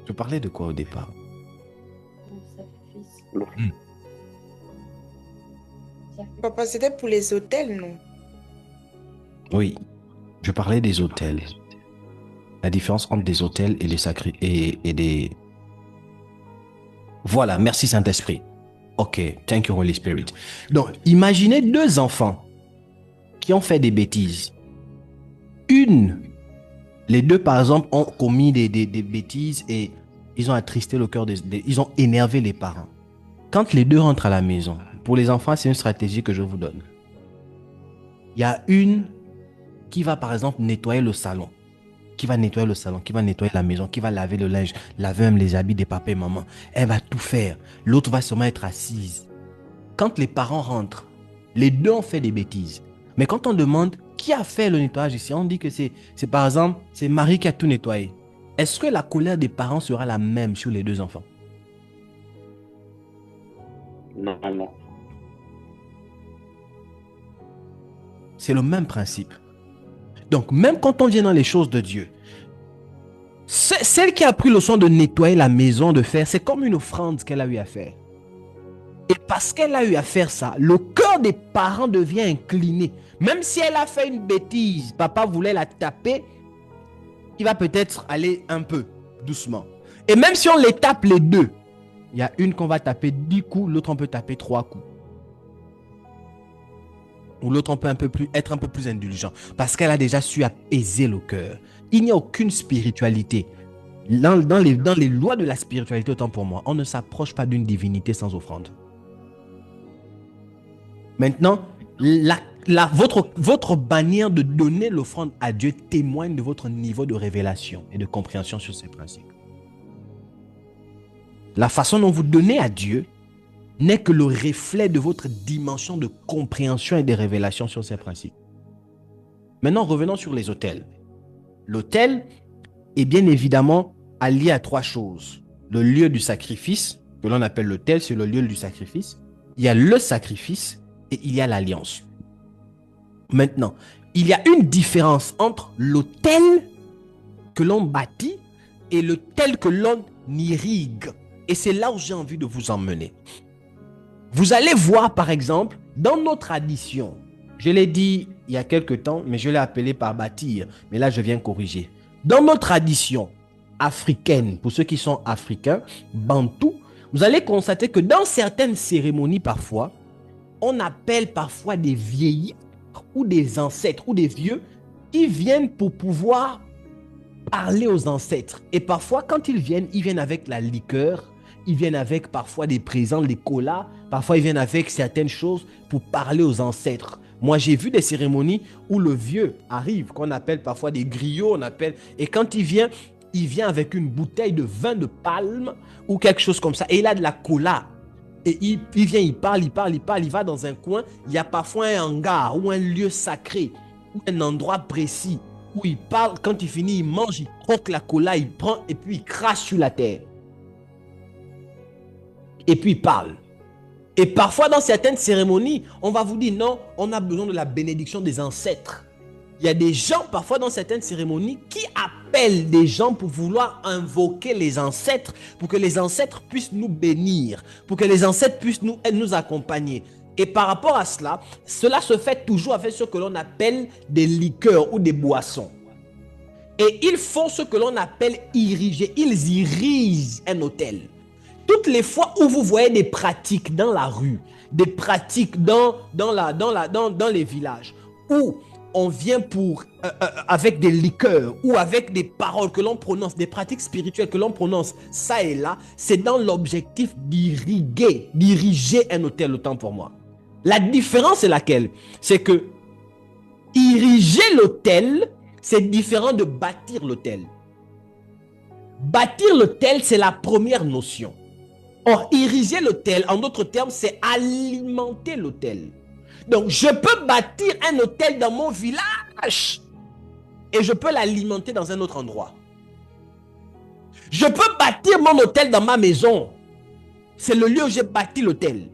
Je parlais de quoi au départ? Papa, c'était pour les hôtels, non? Oui, je parlais des hôtels. La différence entre des hôtels et les sacrés et des... Voilà, merci Saint-Esprit. Ok, thank you Holy Spirit. Donc, imaginez deux enfants qui ont fait des bêtises. Les deux par exemple ont commis des bêtises et ils ont attristé le cœur ils ont énervé les parents. Quand les deux rentrent à la maison, pour les enfants, c'est une stratégie que je vous donne. Il y a une qui va par exemple nettoyer le salon, qui va nettoyer la maison, qui va laver le linge, laver même les habits des papas et maman. Elle va tout faire. L'autre va seulement être assise. Quand les parents rentrent, les deux ont fait des bêtises. Mais quand on demande qui a fait le nettoyage ici, on dit que c'est par exemple, c'est Marie qui a tout nettoyé. Est-ce que la colère des parents sera la même sur les deux enfants? Non, non. C'est le même principe. Donc, même quand on vient dans les choses de Dieu, celle qui a pris le soin de nettoyer la maison, de faire, c'est comme une offrande qu'elle a eu à faire. Et parce qu'elle a eu à faire ça, le cœur des parents devient incliné. Même si elle a fait une bêtise, papa voulait la taper, il va peut-être aller un peu doucement. Et même si on les tape les deux, il y a une qu'on va taper 10 coups, l'autre on peut taper 3 coups. Ou l'autre on peut être un peu plus indulgent. Parce qu'elle a déjà su apaiser le cœur. Il n'y a aucune spiritualité. Dans les lois de la spiritualité, autant pour moi, on ne s'approche pas d'une divinité sans offrande. Maintenant, votre manière de donner l'offrande à Dieu témoigne de votre niveau de révélation et de compréhension sur ces principes. La façon dont vous donnez à Dieu n'est que le reflet de votre dimension de compréhension et de révélation sur ces principes. Maintenant, revenons sur les autels. L'autel est bien évidemment allié à 3 choses. Le lieu du sacrifice, que l'on appelle l'autel, c'est le lieu du sacrifice. Il y a le sacrifice et il y a l'alliance. Maintenant, il y a une différence entre l'autel que l'on bâtit et l'autel que l'on irrigue. Et c'est là où j'ai envie de vous emmener. Vous allez voir, par exemple, dans nos traditions, je l'ai dit il y a quelque temps, mais je l'ai appelé par bâtir. Mais là, je viens corriger. Dans nos traditions africaines, pour ceux qui sont africains, bantous, vous allez constater que dans certaines cérémonies, parfois, on appelle parfois des vieillards ou des ancêtres ou des vieux qui viennent pour pouvoir parler aux ancêtres. Et parfois, quand ils viennent avec la liqueur, ils viennent avec parfois des présents, des colas, parfois ils viennent avec certaines choses pour parler aux ancêtres. Moi, j'ai vu des cérémonies où le vieux arrive, qu'on appelle parfois des griots, et quand il vient avec une bouteille de vin de palme ou quelque chose comme ça, et il a de la cola. Et il vient, il parle, il va dans un coin, il y a parfois un hangar ou un lieu sacré, ou un endroit précis, où il parle, quand il finit, il mange, il croque la cola, il prend et puis il crache sur la terre. Et puis il parle. Et parfois dans certaines cérémonies, on va vous dire non, on a besoin de la bénédiction des ancêtres. Il y a des gens parfois dans certaines cérémonies qui appellent des gens pour vouloir invoquer les ancêtres, pour que les ancêtres puissent nous bénir, pour que les ancêtres puissent nous accompagner. Et par rapport à cela, cela se fait toujours avec ce que l'on appelle des liqueurs ou des boissons. Et ils font ce que l'on appelle iriger. Ils irrigent un autel. Toutes les fois où vous voyez des pratiques dans la rue, des pratiques dans les villages, où on vient avec des liqueurs ou avec des paroles que l'on prononce, des pratiques spirituelles que l'on prononce ça et là, c'est dans l'objectif d'iriger un autel, autant pour moi. La différence est laquelle? C'est que iriger l'autel, c'est différent de bâtir l'autel. Bâtir l'autel, c'est la première notion. Or, ériger l'autel, en d'autres termes, c'est alimenter l'autel. Donc, je peux bâtir un autel dans mon village et je peux l'alimenter dans un autre endroit. Je peux bâtir mon autel dans ma maison. C'est le lieu où j'ai bâti l'autel.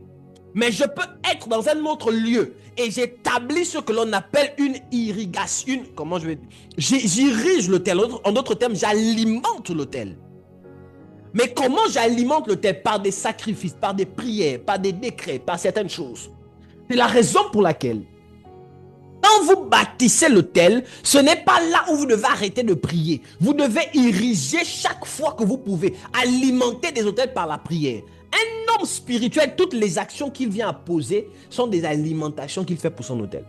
Mais je peux être dans un autre lieu et j'établis ce que l'on appelle une irrigation. Comment je vais dire? J'irrige l'autel. En d'autres termes, j'alimente l'autel. Mais comment j'alimente l'autel? Par des sacrifices, par des prières, par des décrets, par certaines choses. C'est la raison pour laquelle, quand vous bâtissez l'autel, ce n'est pas là où vous devez arrêter de prier. Vous devez iriger chaque fois que vous pouvez, alimenter des autels par la prière. Un homme spirituel, toutes les actions qu'il vient à poser sont des alimentations qu'il fait pour son autel.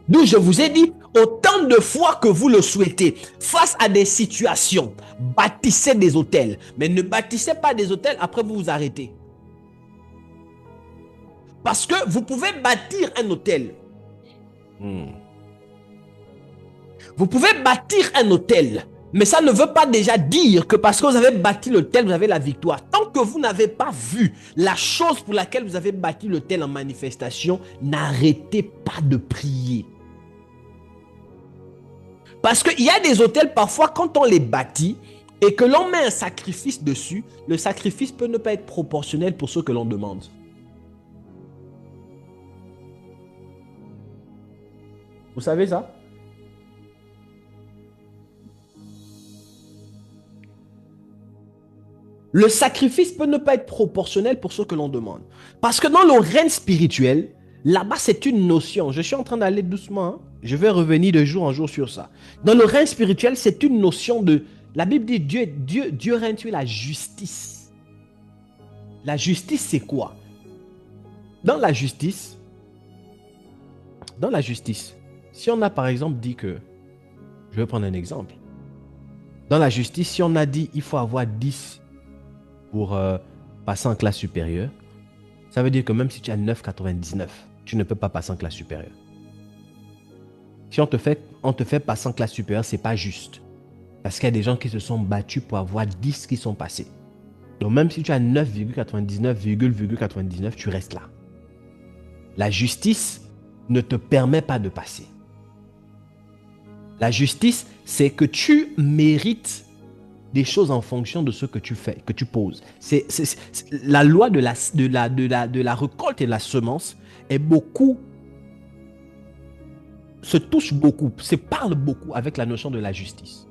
D'où je vous ai dit, autant de fois que vous le souhaitez, face à des situations, bâtissez des autels. Mais ne bâtissez pas des autels, après vous vous arrêtez. Parce que vous pouvez bâtir un autel. Vous pouvez bâtir un autel, mais ça ne veut pas déjà dire que parce que vous avez bâti l'autel, vous avez la victoire. Tant que vous n'avez pas vu la chose pour laquelle vous avez bâti l'autel en manifestation, n'arrêtez pas de prier. Parce qu'il y a des autels, parfois, quand on les bâtit et que l'on met un sacrifice dessus, le sacrifice peut ne pas être proportionnel pour ce que l'on demande. Vous savez ça? Le sacrifice peut ne pas être proportionnel pour ce que l'on demande. Parce que dans le règne spirituel, là-bas, c'est une notion. Je suis en train d'aller doucement. Hein? Je vais revenir de jour en jour sur ça. Dans le règne spirituel, c'est une notion de... La Bible dit Dieu règne sur la justice. La justice, c'est quoi? Dans la justice, si on a par exemple dit que... Je vais prendre un exemple. Dans la justice, si on a dit il faut avoir 10 pour passer en classe supérieure, ça veut dire que même si tu as 9,99, tu ne peux pas passer en classe supérieure. Si on te fait passer en classe supérieure, ce n'est pas juste. Parce qu'il y a des gens qui se sont battus pour avoir 10 qui sont passés. Donc même si tu as 9,99, tu restes là. La justice ne te permet pas de passer. La justice, c'est que tu mérites des choses en fonction de ce que tu fais, que tu poses. C'est la loi de la récolte et de la semence est beaucoup, se touche beaucoup, se parle beaucoup avec la notion de la justice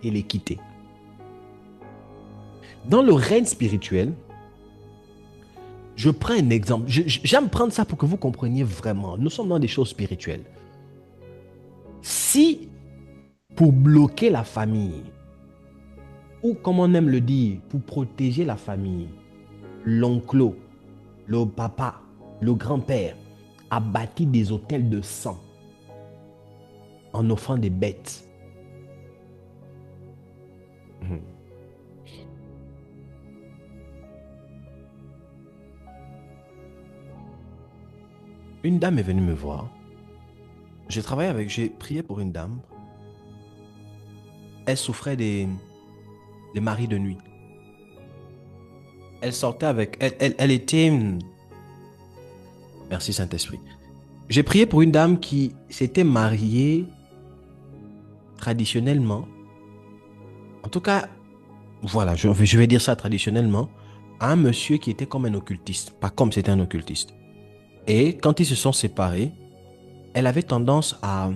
et l'équité. Dans le règne spirituel, je prends un exemple. J'aime prendre ça pour que vous compreniez vraiment. Nous sommes dans des choses spirituelles. Si, pour bloquer la famille, ou comme on aime le dire, pour protéger la famille, l'oncle, le papa, le grand-père a bâti des autels de sang en offrant des bêtes. Une dame est venue me voir. J'ai prié pour une dame. Elle souffrait des maris de nuit. Elle sortait avec... Elle était... Merci Saint-Esprit. J'ai prié pour une dame qui s'était mariée traditionnellement. En tout cas, voilà, je vais dire ça traditionnellement, à un monsieur qui était comme un occultiste. Pas comme c'était un occultiste. Et quand ils se sont séparés, elle avait tendance à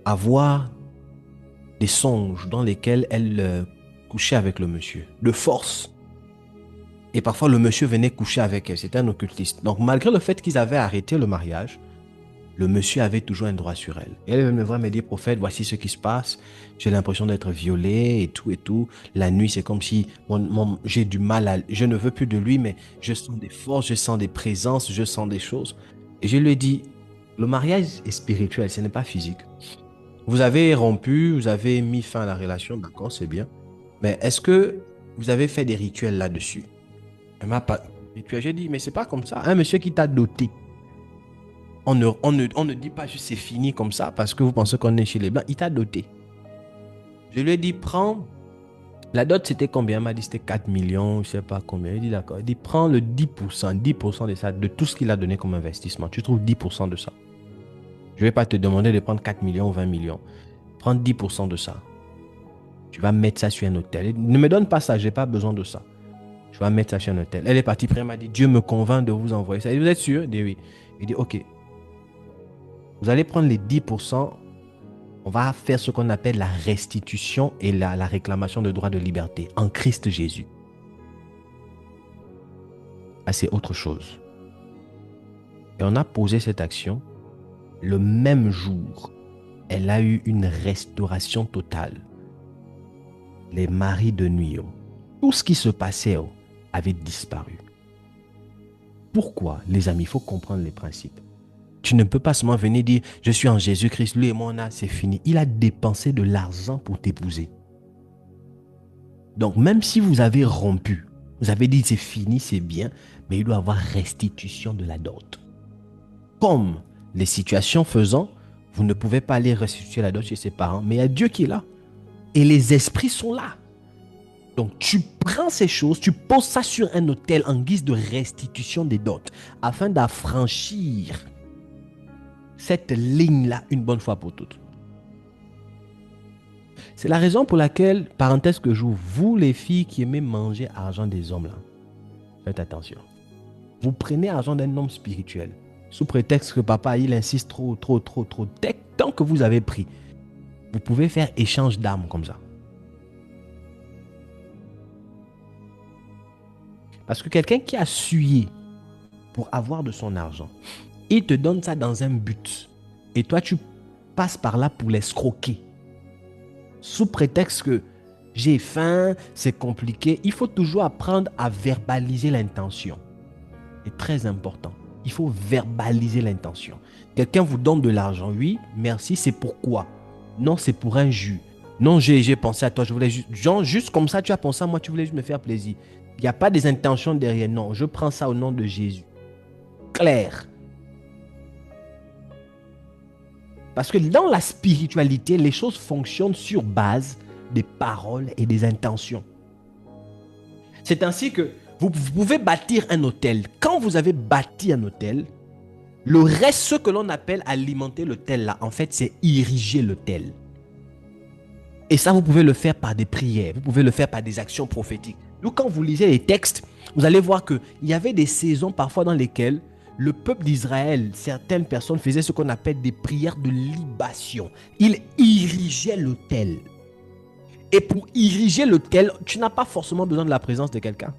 avoir des songes dans lesquels elle couchait avec le monsieur, de force. Et parfois, le monsieur venait coucher avec elle. C'était un occultiste. Donc, malgré le fait qu'ils avaient arrêté le mariage, le monsieur avait toujours un droit sur elle. Et elle me voit me dire, prophète, voici ce qui se passe. J'ai l'impression d'être violée et tout et tout. La nuit, c'est comme si j'ai du mal je ne veux plus de lui, mais je sens des forces, je sens des présences, je sens des choses. Et je lui ai dit, le mariage est spirituel, ce n'est pas physique. Vous avez rompu, vous avez mis fin à la relation, d'accord, c'est bien. Mais est-ce que vous avez fait des rituels là-dessus? Elle m'a pas... J'ai dit, mais c'est pas comme ça. Un monsieur qui t'a doté. On ne dit pas juste c'est fini comme ça parce que vous pensez qu'on est chez les Blancs. Il t'a doté. Je lui ai dit, prends. La dot, c'était combien? Il m'a dit, c'était 4 millions, je ne sais pas combien. Il dit, d'accord. Il dit, prends le 10%, 10% de ça, de tout ce qu'il a donné comme investissement. Tu trouves 10% de ça. Je ne vais pas te demander de prendre 4 millions ou 20 millions. Prends 10% de ça. Tu vas mettre ça sur un hôtel. Ne me donne pas ça, je n'ai pas besoin de ça. Je vais mettre ça sur un hôtel. Elle est partie, après elle m'a dit, Dieu me convainc de vous envoyer ça. Il dit, vous êtes sûr? Il dit, oui. Il dit, ok. Vous allez prendre les 10%. On va faire ce qu'on appelle la restitution et la réclamation de droits de liberté en Christ Jésus. Ah, c'est autre chose. Et on a posé cette action. Le même jour, elle a eu une restauration totale. Les maris de nuit, tout ce qui se passait avait disparu. Pourquoi, les amis? Il faut comprendre les principes. Tu ne peux pas seulement venir dire « Je suis en Jésus-Christ, lui et moi, c'est fini ». Il a dépensé de l'argent pour t'épouser. Donc, même si vous avez rompu, vous avez dit « C'est fini, c'est bien », mais il doit y avoir restitution de la dot. Comme les situations faisant, vous ne pouvez pas aller restituer la dot chez ses parents, mais il y a Dieu qui est là. Et les esprits sont là. Donc, tu prends ces choses, tu poses ça sur un autel en guise de restitution des dots, afin d'affranchir cette ligne-là une bonne fois pour toutes. C'est la raison pour laquelle, parenthèse que j'ouvre, vous les filles qui aimez manger argent des hommes, là, faites attention. Vous prenez argent d'un homme spirituel, sous prétexte que papa, il insiste trop. Tant que vous avez pris, vous pouvez faire échange d'armes comme ça. Parce que quelqu'un qui a suyé pour avoir de son argent, il te donne ça dans un but. Et toi, tu passes par là pour l'escroquer. Sous prétexte que j'ai faim, c'est compliqué. Il faut toujours apprendre à verbaliser l'intention. C'est très important. Il faut verbaliser l'intention. Quelqu'un vous donne de l'argent. Oui, merci, c'est pourquoi? Non, c'est pour un jus. Non, j'ai pensé à toi. Je voulais juste comme ça, tu as pensé à moi, tu voulais juste me faire plaisir. Il n'y a pas des intentions derrière. Non, je prends ça au nom de Jésus. Clair. Parce que dans la spiritualité, les choses fonctionnent sur base des paroles et des intentions. C'est ainsi que vous pouvez bâtir un hôtel. Quand vous avez bâti un hôtel, le reste, ce que l'on appelle alimenter l'hôtel là, en fait, c'est ériger l'hôtel. Et ça, vous pouvez le faire par des prières, vous pouvez le faire par des actions prophétiques. Donc, quand vous lisez les textes, vous allez voir qu'il y avait des saisons parfois dans lesquelles le peuple d'Israël, certaines personnes faisaient ce qu'on appelle des prières de libation. Ils érigeaient l'autel. Et pour ériger l'autel, tu n'as pas forcément besoin de la présence de quelqu'un.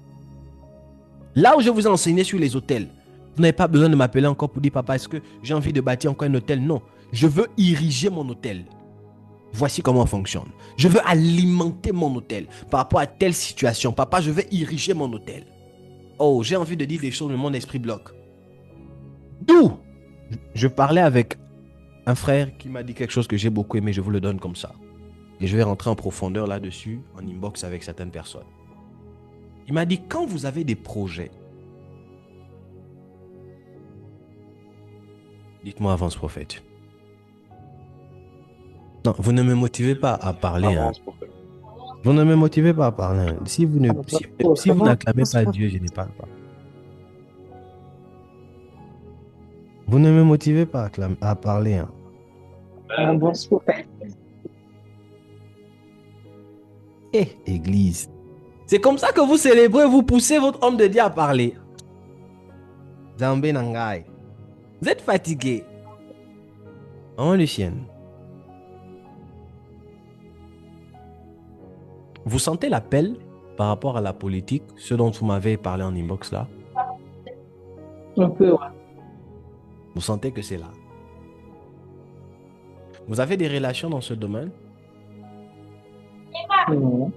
Là où je vous ai enseigné sur les autels, vous n'avez pas besoin de m'appeler encore pour dire « Papa, est-ce que j'ai envie de bâtir encore un autel ?» Non, je veux ériger mon autel. Voici comment on fonctionne. Je veux alimenter mon autel par rapport à telle situation. Papa, je veux ériger mon autel. Oh, j'ai envie de dire des choses, mais mon esprit bloque. D'où je parlais avec un frère qui m'a dit quelque chose que j'ai beaucoup aimé, je vous le donne comme ça. Et je vais rentrer en profondeur là-dessus, en inbox avec certaines personnes. Il m'a dit, quand vous avez des projets, dites-moi avance prophète. Non, vous ne me motivez pas à parler. Avance, vous ne me motivez pas à parler. Si vous n'acclamez pas Dieu, je ne parle pas. Vous ne me motivez pas à parler. Hein. Église. C'est comme ça que vous célébrez, vous poussez votre homme de Dieu à parler. Zambé Nangai. Vous êtes fatigué. Oh, Lucienne. Vous sentez l'appel par rapport à la politique, ce dont vous m'avez parlé en inbox là? Un peu, ouais. Vous sentez que c'est là. Vous avez des relations dans ce domaine? Non.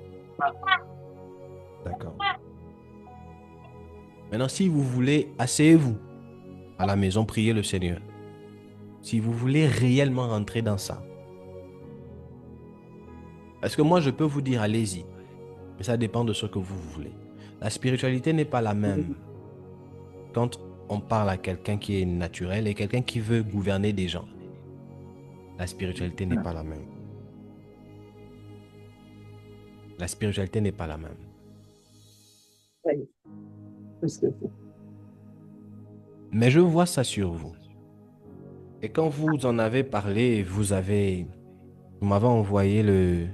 D'accord. Maintenant, si vous voulez, asseyez-vous à la maison, priez le Seigneur. Si vous voulez réellement rentrer dans ça. Parce que moi, je peux vous dire, allez-y. Mais ça dépend de ce que vous voulez. La spiritualité n'est pas la même quand on parle à quelqu'un qui est naturel et quelqu'un qui veut gouverner des gens. La spiritualité n'est pas la même. La spiritualité n'est pas la même. Oui. Plus que ça. Mais je vois ça sur vous. Et quand vous en avez parlé, vous m'avez envoyé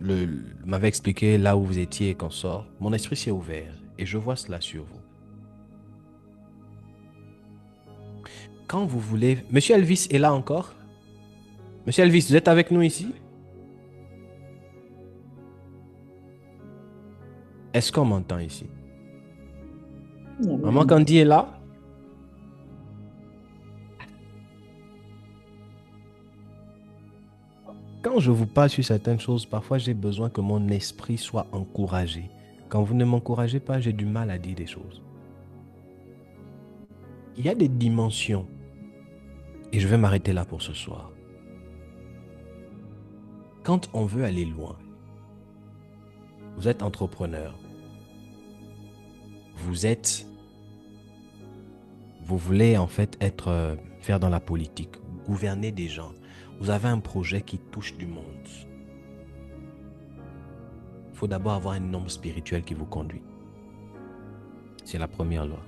vous m'avez expliqué là où vous étiez et qu'on sort. Mon esprit s'est ouvert et je vois cela sur vous. Quand vous voulez... Monsieur Elvis est là encore? Monsieur Elvis, vous êtes avec nous ici? Est-ce qu'on m'entend ici? Maman Candy est là? Quand je vous parle sur certaines choses, parfois j'ai besoin que mon esprit soit encouragé. Quand vous ne m'encouragez pas, j'ai du mal à dire des choses. Il y a des dimensions. Et je vais m'arrêter là pour ce soir. Quand on veut aller loin, vous êtes entrepreneur. Vous voulez en fait faire dans la politique, gouverner des gens. Vous avez un projet qui touche du monde. Il faut d'abord avoir un homme spirituel qui vous conduit. C'est la première loi.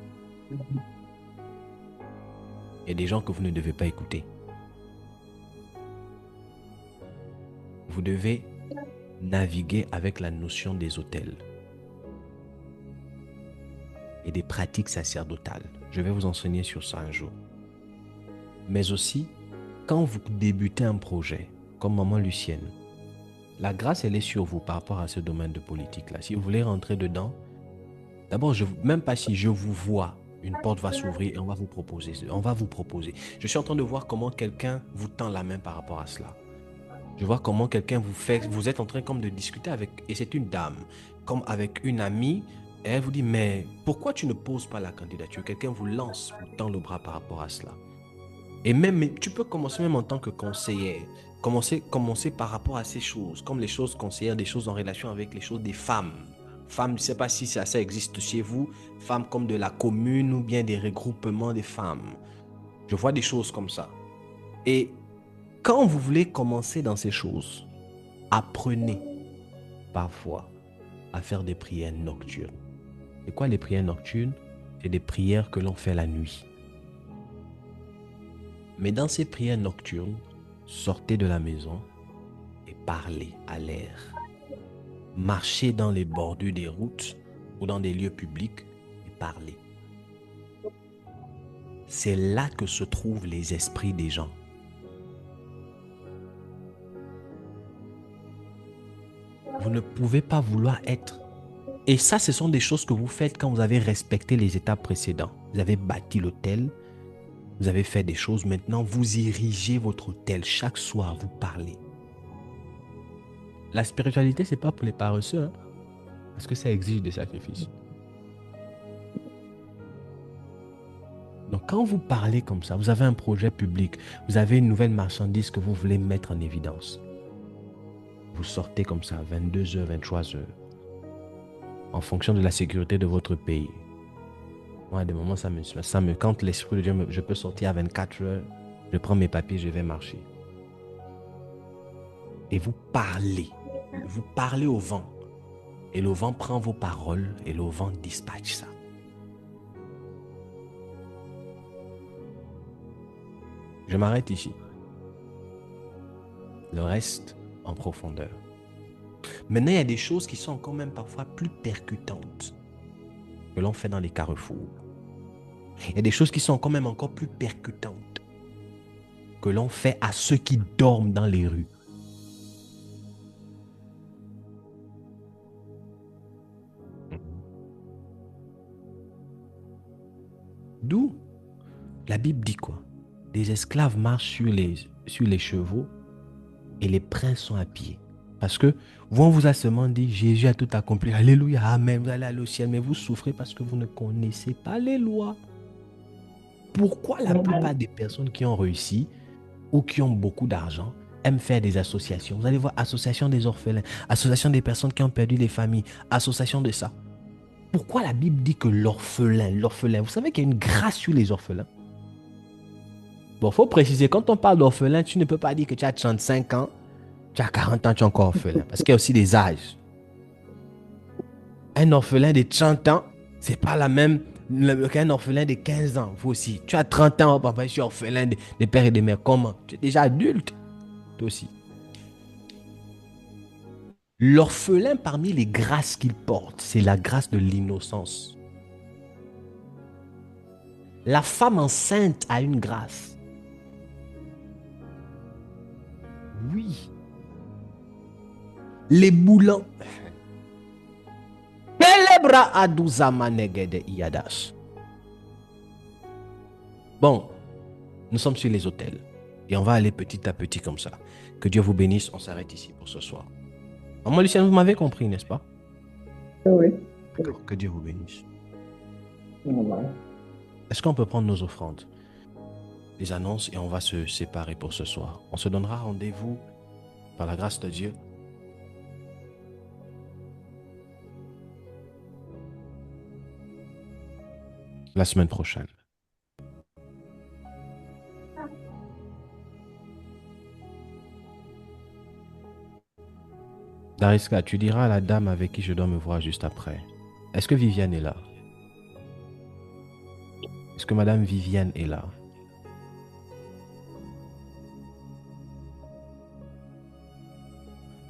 Il y a des gens que vous ne devez pas écouter. Vous devez naviguer avec la notion des autels et des pratiques sacerdotales. Je vais vous enseigner sur ça un jour. Mais aussi, quand vous débutez un projet, comme Maman Lucienne, la grâce, elle est sur vous par rapport à ce domaine de politique-là. Si vous voulez rentrer dedans, d'abord, même pas si je vous vois, une porte va s'ouvrir et on va vous proposer. Je suis en train de voir comment quelqu'un vous tend la main par rapport à cela. Je vois comment quelqu'un vous êtes en train comme de discuter avec, et c'est une dame, comme avec une amie, et elle vous dit, mais pourquoi tu ne poses pas la candidature? Quelqu'un vous lance, vous tend le bras par rapport à cela. Et même, tu peux commencer même en tant que conseiller, commencer par rapport à ces choses, comme les choses conseillères, des choses en relation avec les choses des femmes. Femmes, je ne sais pas si ça existe chez vous, femmes comme de la commune ou bien des regroupements des femmes. Je vois des choses comme ça. Et quand vous voulez commencer dans ces choses, apprenez parfois à faire des prières nocturnes. C'est quoi les prières nocturnes? C'est des prières que l'on fait la nuit. Mais dans ces prières nocturnes, sortez de la maison et parlez à l'air. Marchez dans les bordures des routes ou dans des lieux publics et parlez. C'est là que se trouvent les esprits des gens. Vous ne pouvez pas vouloir être. Et ça, ce sont des choses que vous faites quand vous avez respecté les étapes précédentes. Vous avez bâti l'autel. Vous avez fait des choses. Maintenant, vous érigez votre autel. Chaque soir, vous parlez. La spiritualité, ce n'est pas pour les paresseux. Hein? Parce que ça exige des sacrifices. Donc, quand vous parlez comme ça, vous avez un projet public. Vous avez une nouvelle marchandise que vous voulez mettre en évidence. Vous sortez comme ça, 22h, 23h. En fonction de la sécurité de votre pays. Moi, à des moments, quand l'Esprit de Dieu, je peux sortir à 24 heures, je prends mes papiers, je vais marcher. Et vous parlez au vent. Et le vent prend vos paroles et le vent dispatche ça. Je m'arrête ici. Le reste en profondeur. Maintenant, il y a des choses qui sont quand même parfois plus percutantes que l'on fait dans les carrefours. Il y a des choses qui sont quand même encore plus percutantes que l'on fait à ceux qui dorment dans les rues. D'où la Bible dit quoi? Les esclaves marchent sur les chevaux et les princes sont à pied. Parce que on vous a seulement dit, Jésus a tout accompli. Alléluia, amen, vous allez aller au ciel. Mais vous souffrez parce que vous ne connaissez pas les lois. Pourquoi la plupart des personnes qui ont réussi ou qui ont beaucoup d'argent aiment faire des associations? Vous allez voir, association des orphelins, association des personnes qui ont perdu des familles, association de ça. Pourquoi la Bible dit que l'orphelin, vous savez qu'il y a une grâce sur les orphelins? Bon, il faut préciser, quand on parle d'orphelin, tu ne peux pas dire que tu as 35 ans Tu as 40 ans, tu es encore orphelin. Parce qu'il y a aussi des âges. Un orphelin de 30 ans, c'est pas la même qu'un orphelin de 15 ans. Vous aussi. Tu as 30 ans, oh, papa, je suis orphelin des pères et des mères. Comment? Tu es déjà adulte. Toi aussi. L'orphelin, parmi les grâces qu'il porte, c'est la grâce de l'innocence. La femme enceinte a une grâce. Oui. Les boulons. Pelebra aduzama negede iyadas. Bon, nous sommes sur les hôtels. Et on va aller petit à petit comme ça. Que Dieu vous bénisse. On s'arrête ici pour ce soir. Maman Lucienne, vous m'avez compris, n'est-ce pas? Oui. D'accord. Que Dieu vous bénisse. Voilà. Est-ce qu'on peut prendre nos offrandes, les annonces, et on va se séparer pour ce soir? On se donnera rendez-vous, par la grâce de Dieu, la semaine prochaine. Dariska, tu diras à la dame avec qui je dois me voir juste après. Est-ce que Viviane est là? Est-ce que Madame Viviane est là?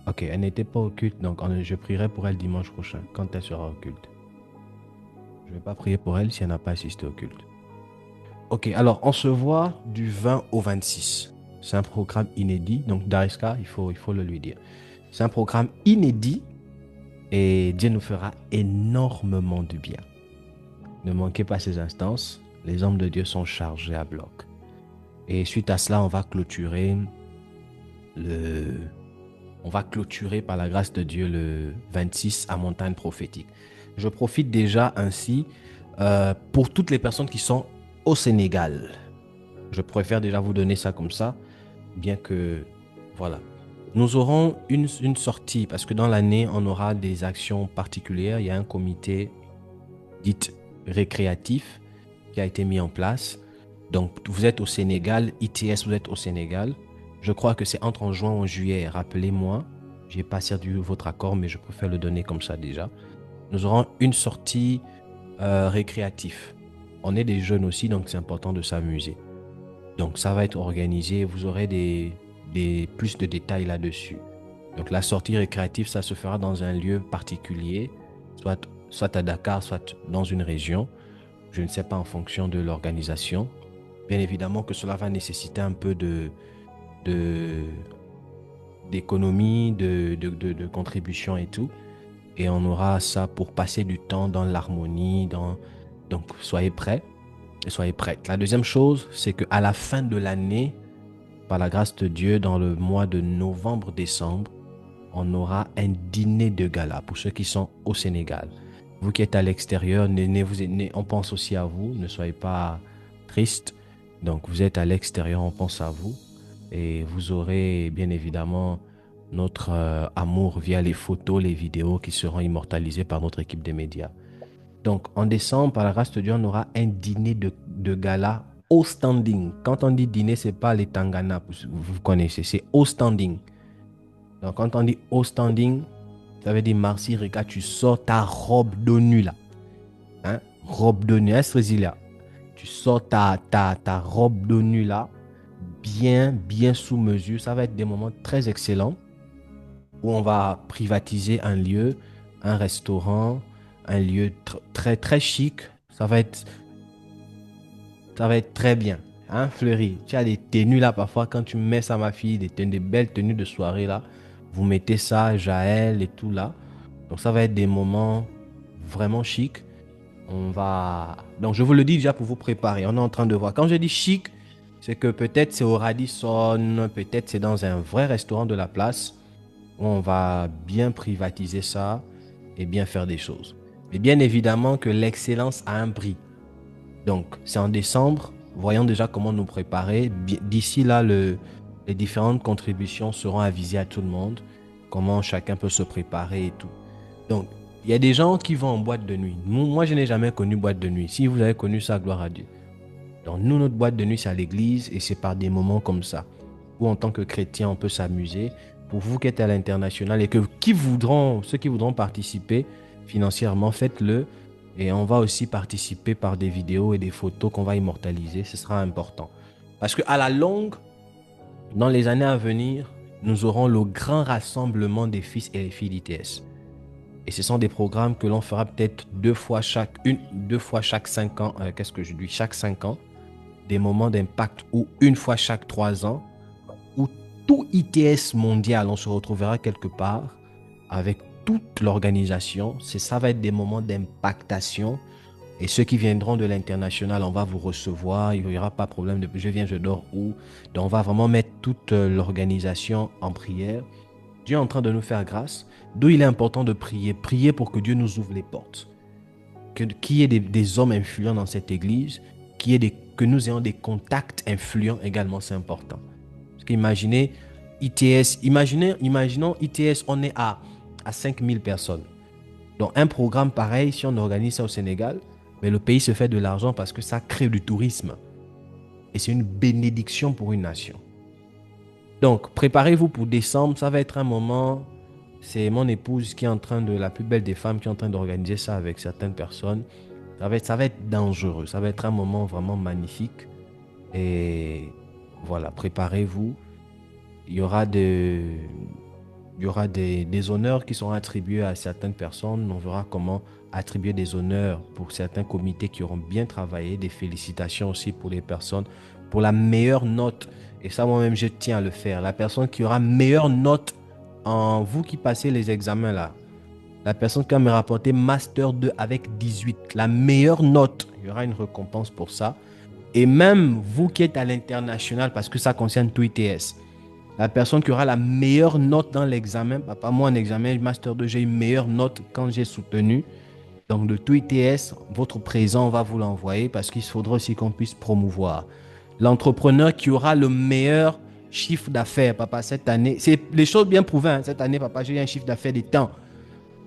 Ok, elle n'était pas au culte, donc je prierai pour elle dimanche prochain, quand elle sera au culte. Je ne vais pas prier pour elle si elle n'a pas assisté au culte. Ok, alors on se voit du 20 au 26. C'est un programme inédit, donc Dariska, il faut le lui dire. C'est un programme inédit et Dieu nous fera énormément de bien. Ne manquez pas ces instances. Les hommes de Dieu sont chargés à bloc. Et suite à cela, on va clôturer par la grâce de Dieu le 26 à Montagne Prophétique. Je profite déjà ainsi pour toutes les personnes qui sont au Sénégal. Je préfère déjà vous donner ça comme ça, bien que, voilà. Nous aurons une sortie, parce que dans l'année, on aura des actions particulières. Il y a un comité dit récréatif qui a été mis en place. Donc, vous êtes au Sénégal, ITS, vous êtes au Sénégal. Je crois que c'est en juin ou en juillet, rappelez-moi. Je n'ai pas servi votre accord, mais je préfère le donner comme ça déjà. Nous aurons une sortie récréative. On est des jeunes aussi, donc c'est important de s'amuser. Donc, ça va être organisé. Vous aurez plus de détails là-dessus. Donc, la sortie récréative, ça se fera dans un lieu particulier, soit à Dakar, soit dans une région. Je ne sais pas en fonction de l'organisation. Bien évidemment que cela va nécessiter un peu d'économie, de contribution et tout. Et on aura ça pour passer du temps dans l'harmonie. Donc, soyez prêts et soyez prêtes. La deuxième chose, c'est qu'à la fin de l'année, par la grâce de Dieu, dans le mois de novembre-décembre, on aura un dîner de gala pour ceux qui sont au Sénégal. Vous qui êtes à l'extérieur, on pense aussi à vous. Ne soyez pas tristes. Donc, vous êtes à l'extérieur, on pense à vous. Et vous aurez bien évidemment notre amour via les photos, les vidéos qui seront immortalisées par notre équipe de médias. Donc, en décembre, par la grâce de Dieu, on aura un dîner de gala au standing. Quand on dit dîner, ce n'est pas les Tangana, vous connaissez, c'est au standing. Donc, quand on dit au standing, ça veut dire, Marcy, regarde, tu sors ta robe de nuit là. Hein? Robe de nuit, là. Tu sors ta robe de nuit là, bien sous mesure. Ça va être des moments très excellents où on va privatiser un lieu, un restaurant, un lieu très, très chic. Ça va être très bien. Hein, Fleury? Tu as des tenues là, parfois, quand tu mets ça, ma fille, des belles tenues de soirée là. Vous mettez ça, Jaël et tout là. Donc, ça va être des moments vraiment chics. Donc, je vous le dis déjà pour vous préparer. On est en train de voir. Quand je dis chic, c'est que peut-être c'est au Radisson, peut-être c'est dans un vrai restaurant de la place où on va bien privatiser ça et bien faire des choses. Mais bien évidemment que l'excellence a un prix. Donc, c'est en décembre. Voyons déjà comment nous préparer. D'ici là, les différentes contributions seront avisées à tout le monde. Comment chacun peut se préparer et tout. Donc, il y a des gens qui vont en boîte de nuit. Moi, je n'ai jamais connu boîte de nuit. Si vous avez connu ça, gloire à Dieu. Donc, nous, notre boîte de nuit, c'est à l'église et c'est par des moments comme ça où, en tant que chrétien, on peut s'amuser. pour vous qui êtes à l'international et ceux qui voudront participer financièrement, faites-le. Et on va aussi participer par des vidéos et des photos qu'on va immortaliser. Ce sera important. Parce qu'à la longue, dans les années à venir, nous aurons le grand rassemblement des fils et les filles d'ITS. Et ce sont des programmes que l'on fera peut-être deux fois chaque 5 ans. Chaque 5 ans. Des moments d'impact ou une fois chaque 3 ans. Où tout ITS mondial, on se retrouvera quelque part avec toute l'organisation. Ça va être des moments d'impactation. Et ceux qui viendront de l'international, on va vous recevoir. Il n'y aura pas de problème de je viens, je dors où. Donc on va vraiment mettre toute l'organisation en prière. Dieu est en train de nous faire grâce. D'où il est important de prier. Prier pour que Dieu nous ouvre les portes. Qu'il y ait des hommes influents dans cette église. Que nous ayons des contacts influents également, c'est important. Parce qu'imaginez ITS, imaginons ITS, on est à 5000 personnes. Donc un programme pareil, si on organise ça au Sénégal, mais le pays se fait de l'argent parce que ça crée du tourisme. Et c'est une bénédiction pour une nation. Donc, préparez-vous pour décembre. Ça va être un moment. C'est mon épouse qui est en train la plus belle des femmes, qui est en train d'organiser ça avec certaines personnes. Ça va être dangereux. Ça va être un moment vraiment magnifique. Et voilà, préparez-vous. Il y aura des honneurs qui seront attribués à certaines personnes. On verra comment attribuer des honneurs pour certains comités qui auront bien travaillé. Des félicitations aussi pour les personnes. Pour la meilleure note. Et ça, moi-même, je tiens à le faire. La personne qui aura meilleure note en vous qui passez les examens là. La personne qui va me rapporter Master 2 avec 18. La meilleure note. Il y aura une récompense pour ça. Et même vous qui êtes à l'international, parce que ça concerne tout ITS. La personne qui aura la meilleure note dans l'examen. Papa, moi en examen, Master 2, j'ai une meilleure note quand j'ai soutenu. Donc de tout ITS, votre présent, on va vous l'envoyer parce qu'il faudra aussi qu'on puisse promouvoir. L'entrepreneur qui aura le meilleur chiffre d'affaires, papa, cette année. C'est les choses bien prouvées. Hein. Cette année, papa, j'ai eu un chiffre d'affaires des temps.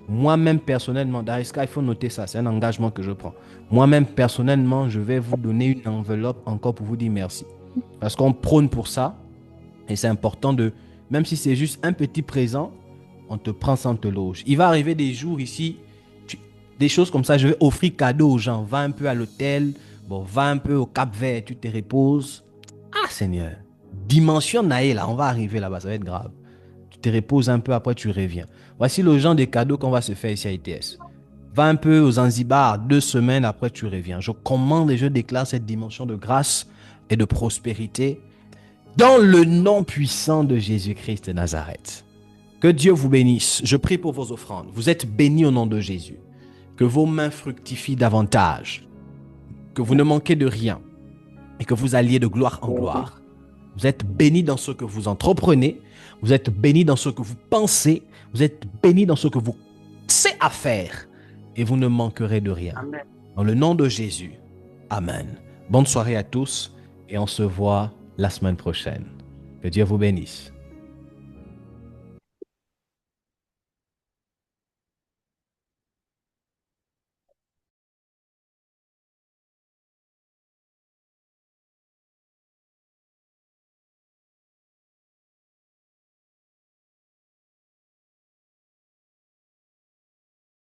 Moi-même, personnellement, Dariska, il faut noter ça. C'est un engagement que je prends. Moi-même, personnellement, je vais vous donner une enveloppe encore pour vous dire merci. Parce qu'on prône pour ça. Et c'est important même si c'est juste un petit présent, on te prend sans te loge. Il va arriver des jours ici, des choses comme ça, je vais offrir cadeau aux gens. Va un peu à l'hôtel, va un peu au Cap-Vert, tu te reposes. Ah Seigneur, dimension Naé là, on va arriver là-bas, ça va être grave. Tu te reposes un peu, après tu reviens. Voici le genre de cadeaux qu'on va se faire ici à ITS. Va un peu aux Zanzibar, 2 semaines, après tu reviens. Je commande et je déclare cette dimension de grâce et de prospérité dans le nom puissant de Jésus-Christ de Nazareth. Que Dieu vous bénisse. Je prie pour vos offrandes. Vous êtes bénis au nom de Jésus. Que vos mains fructifient davantage. Que vous ne manquez de rien. Et que vous alliez de gloire en gloire. Vous êtes bénis dans ce que vous entreprenez. Vous êtes bénis dans ce que vous pensez. Vous êtes bénis dans ce que vous savez à faire. Et vous ne manquerez de rien. Amen. Dans le nom de Jésus. Amen. Bonne soirée à tous. Et on se voit la semaine prochaine. Que Dieu vous bénisse.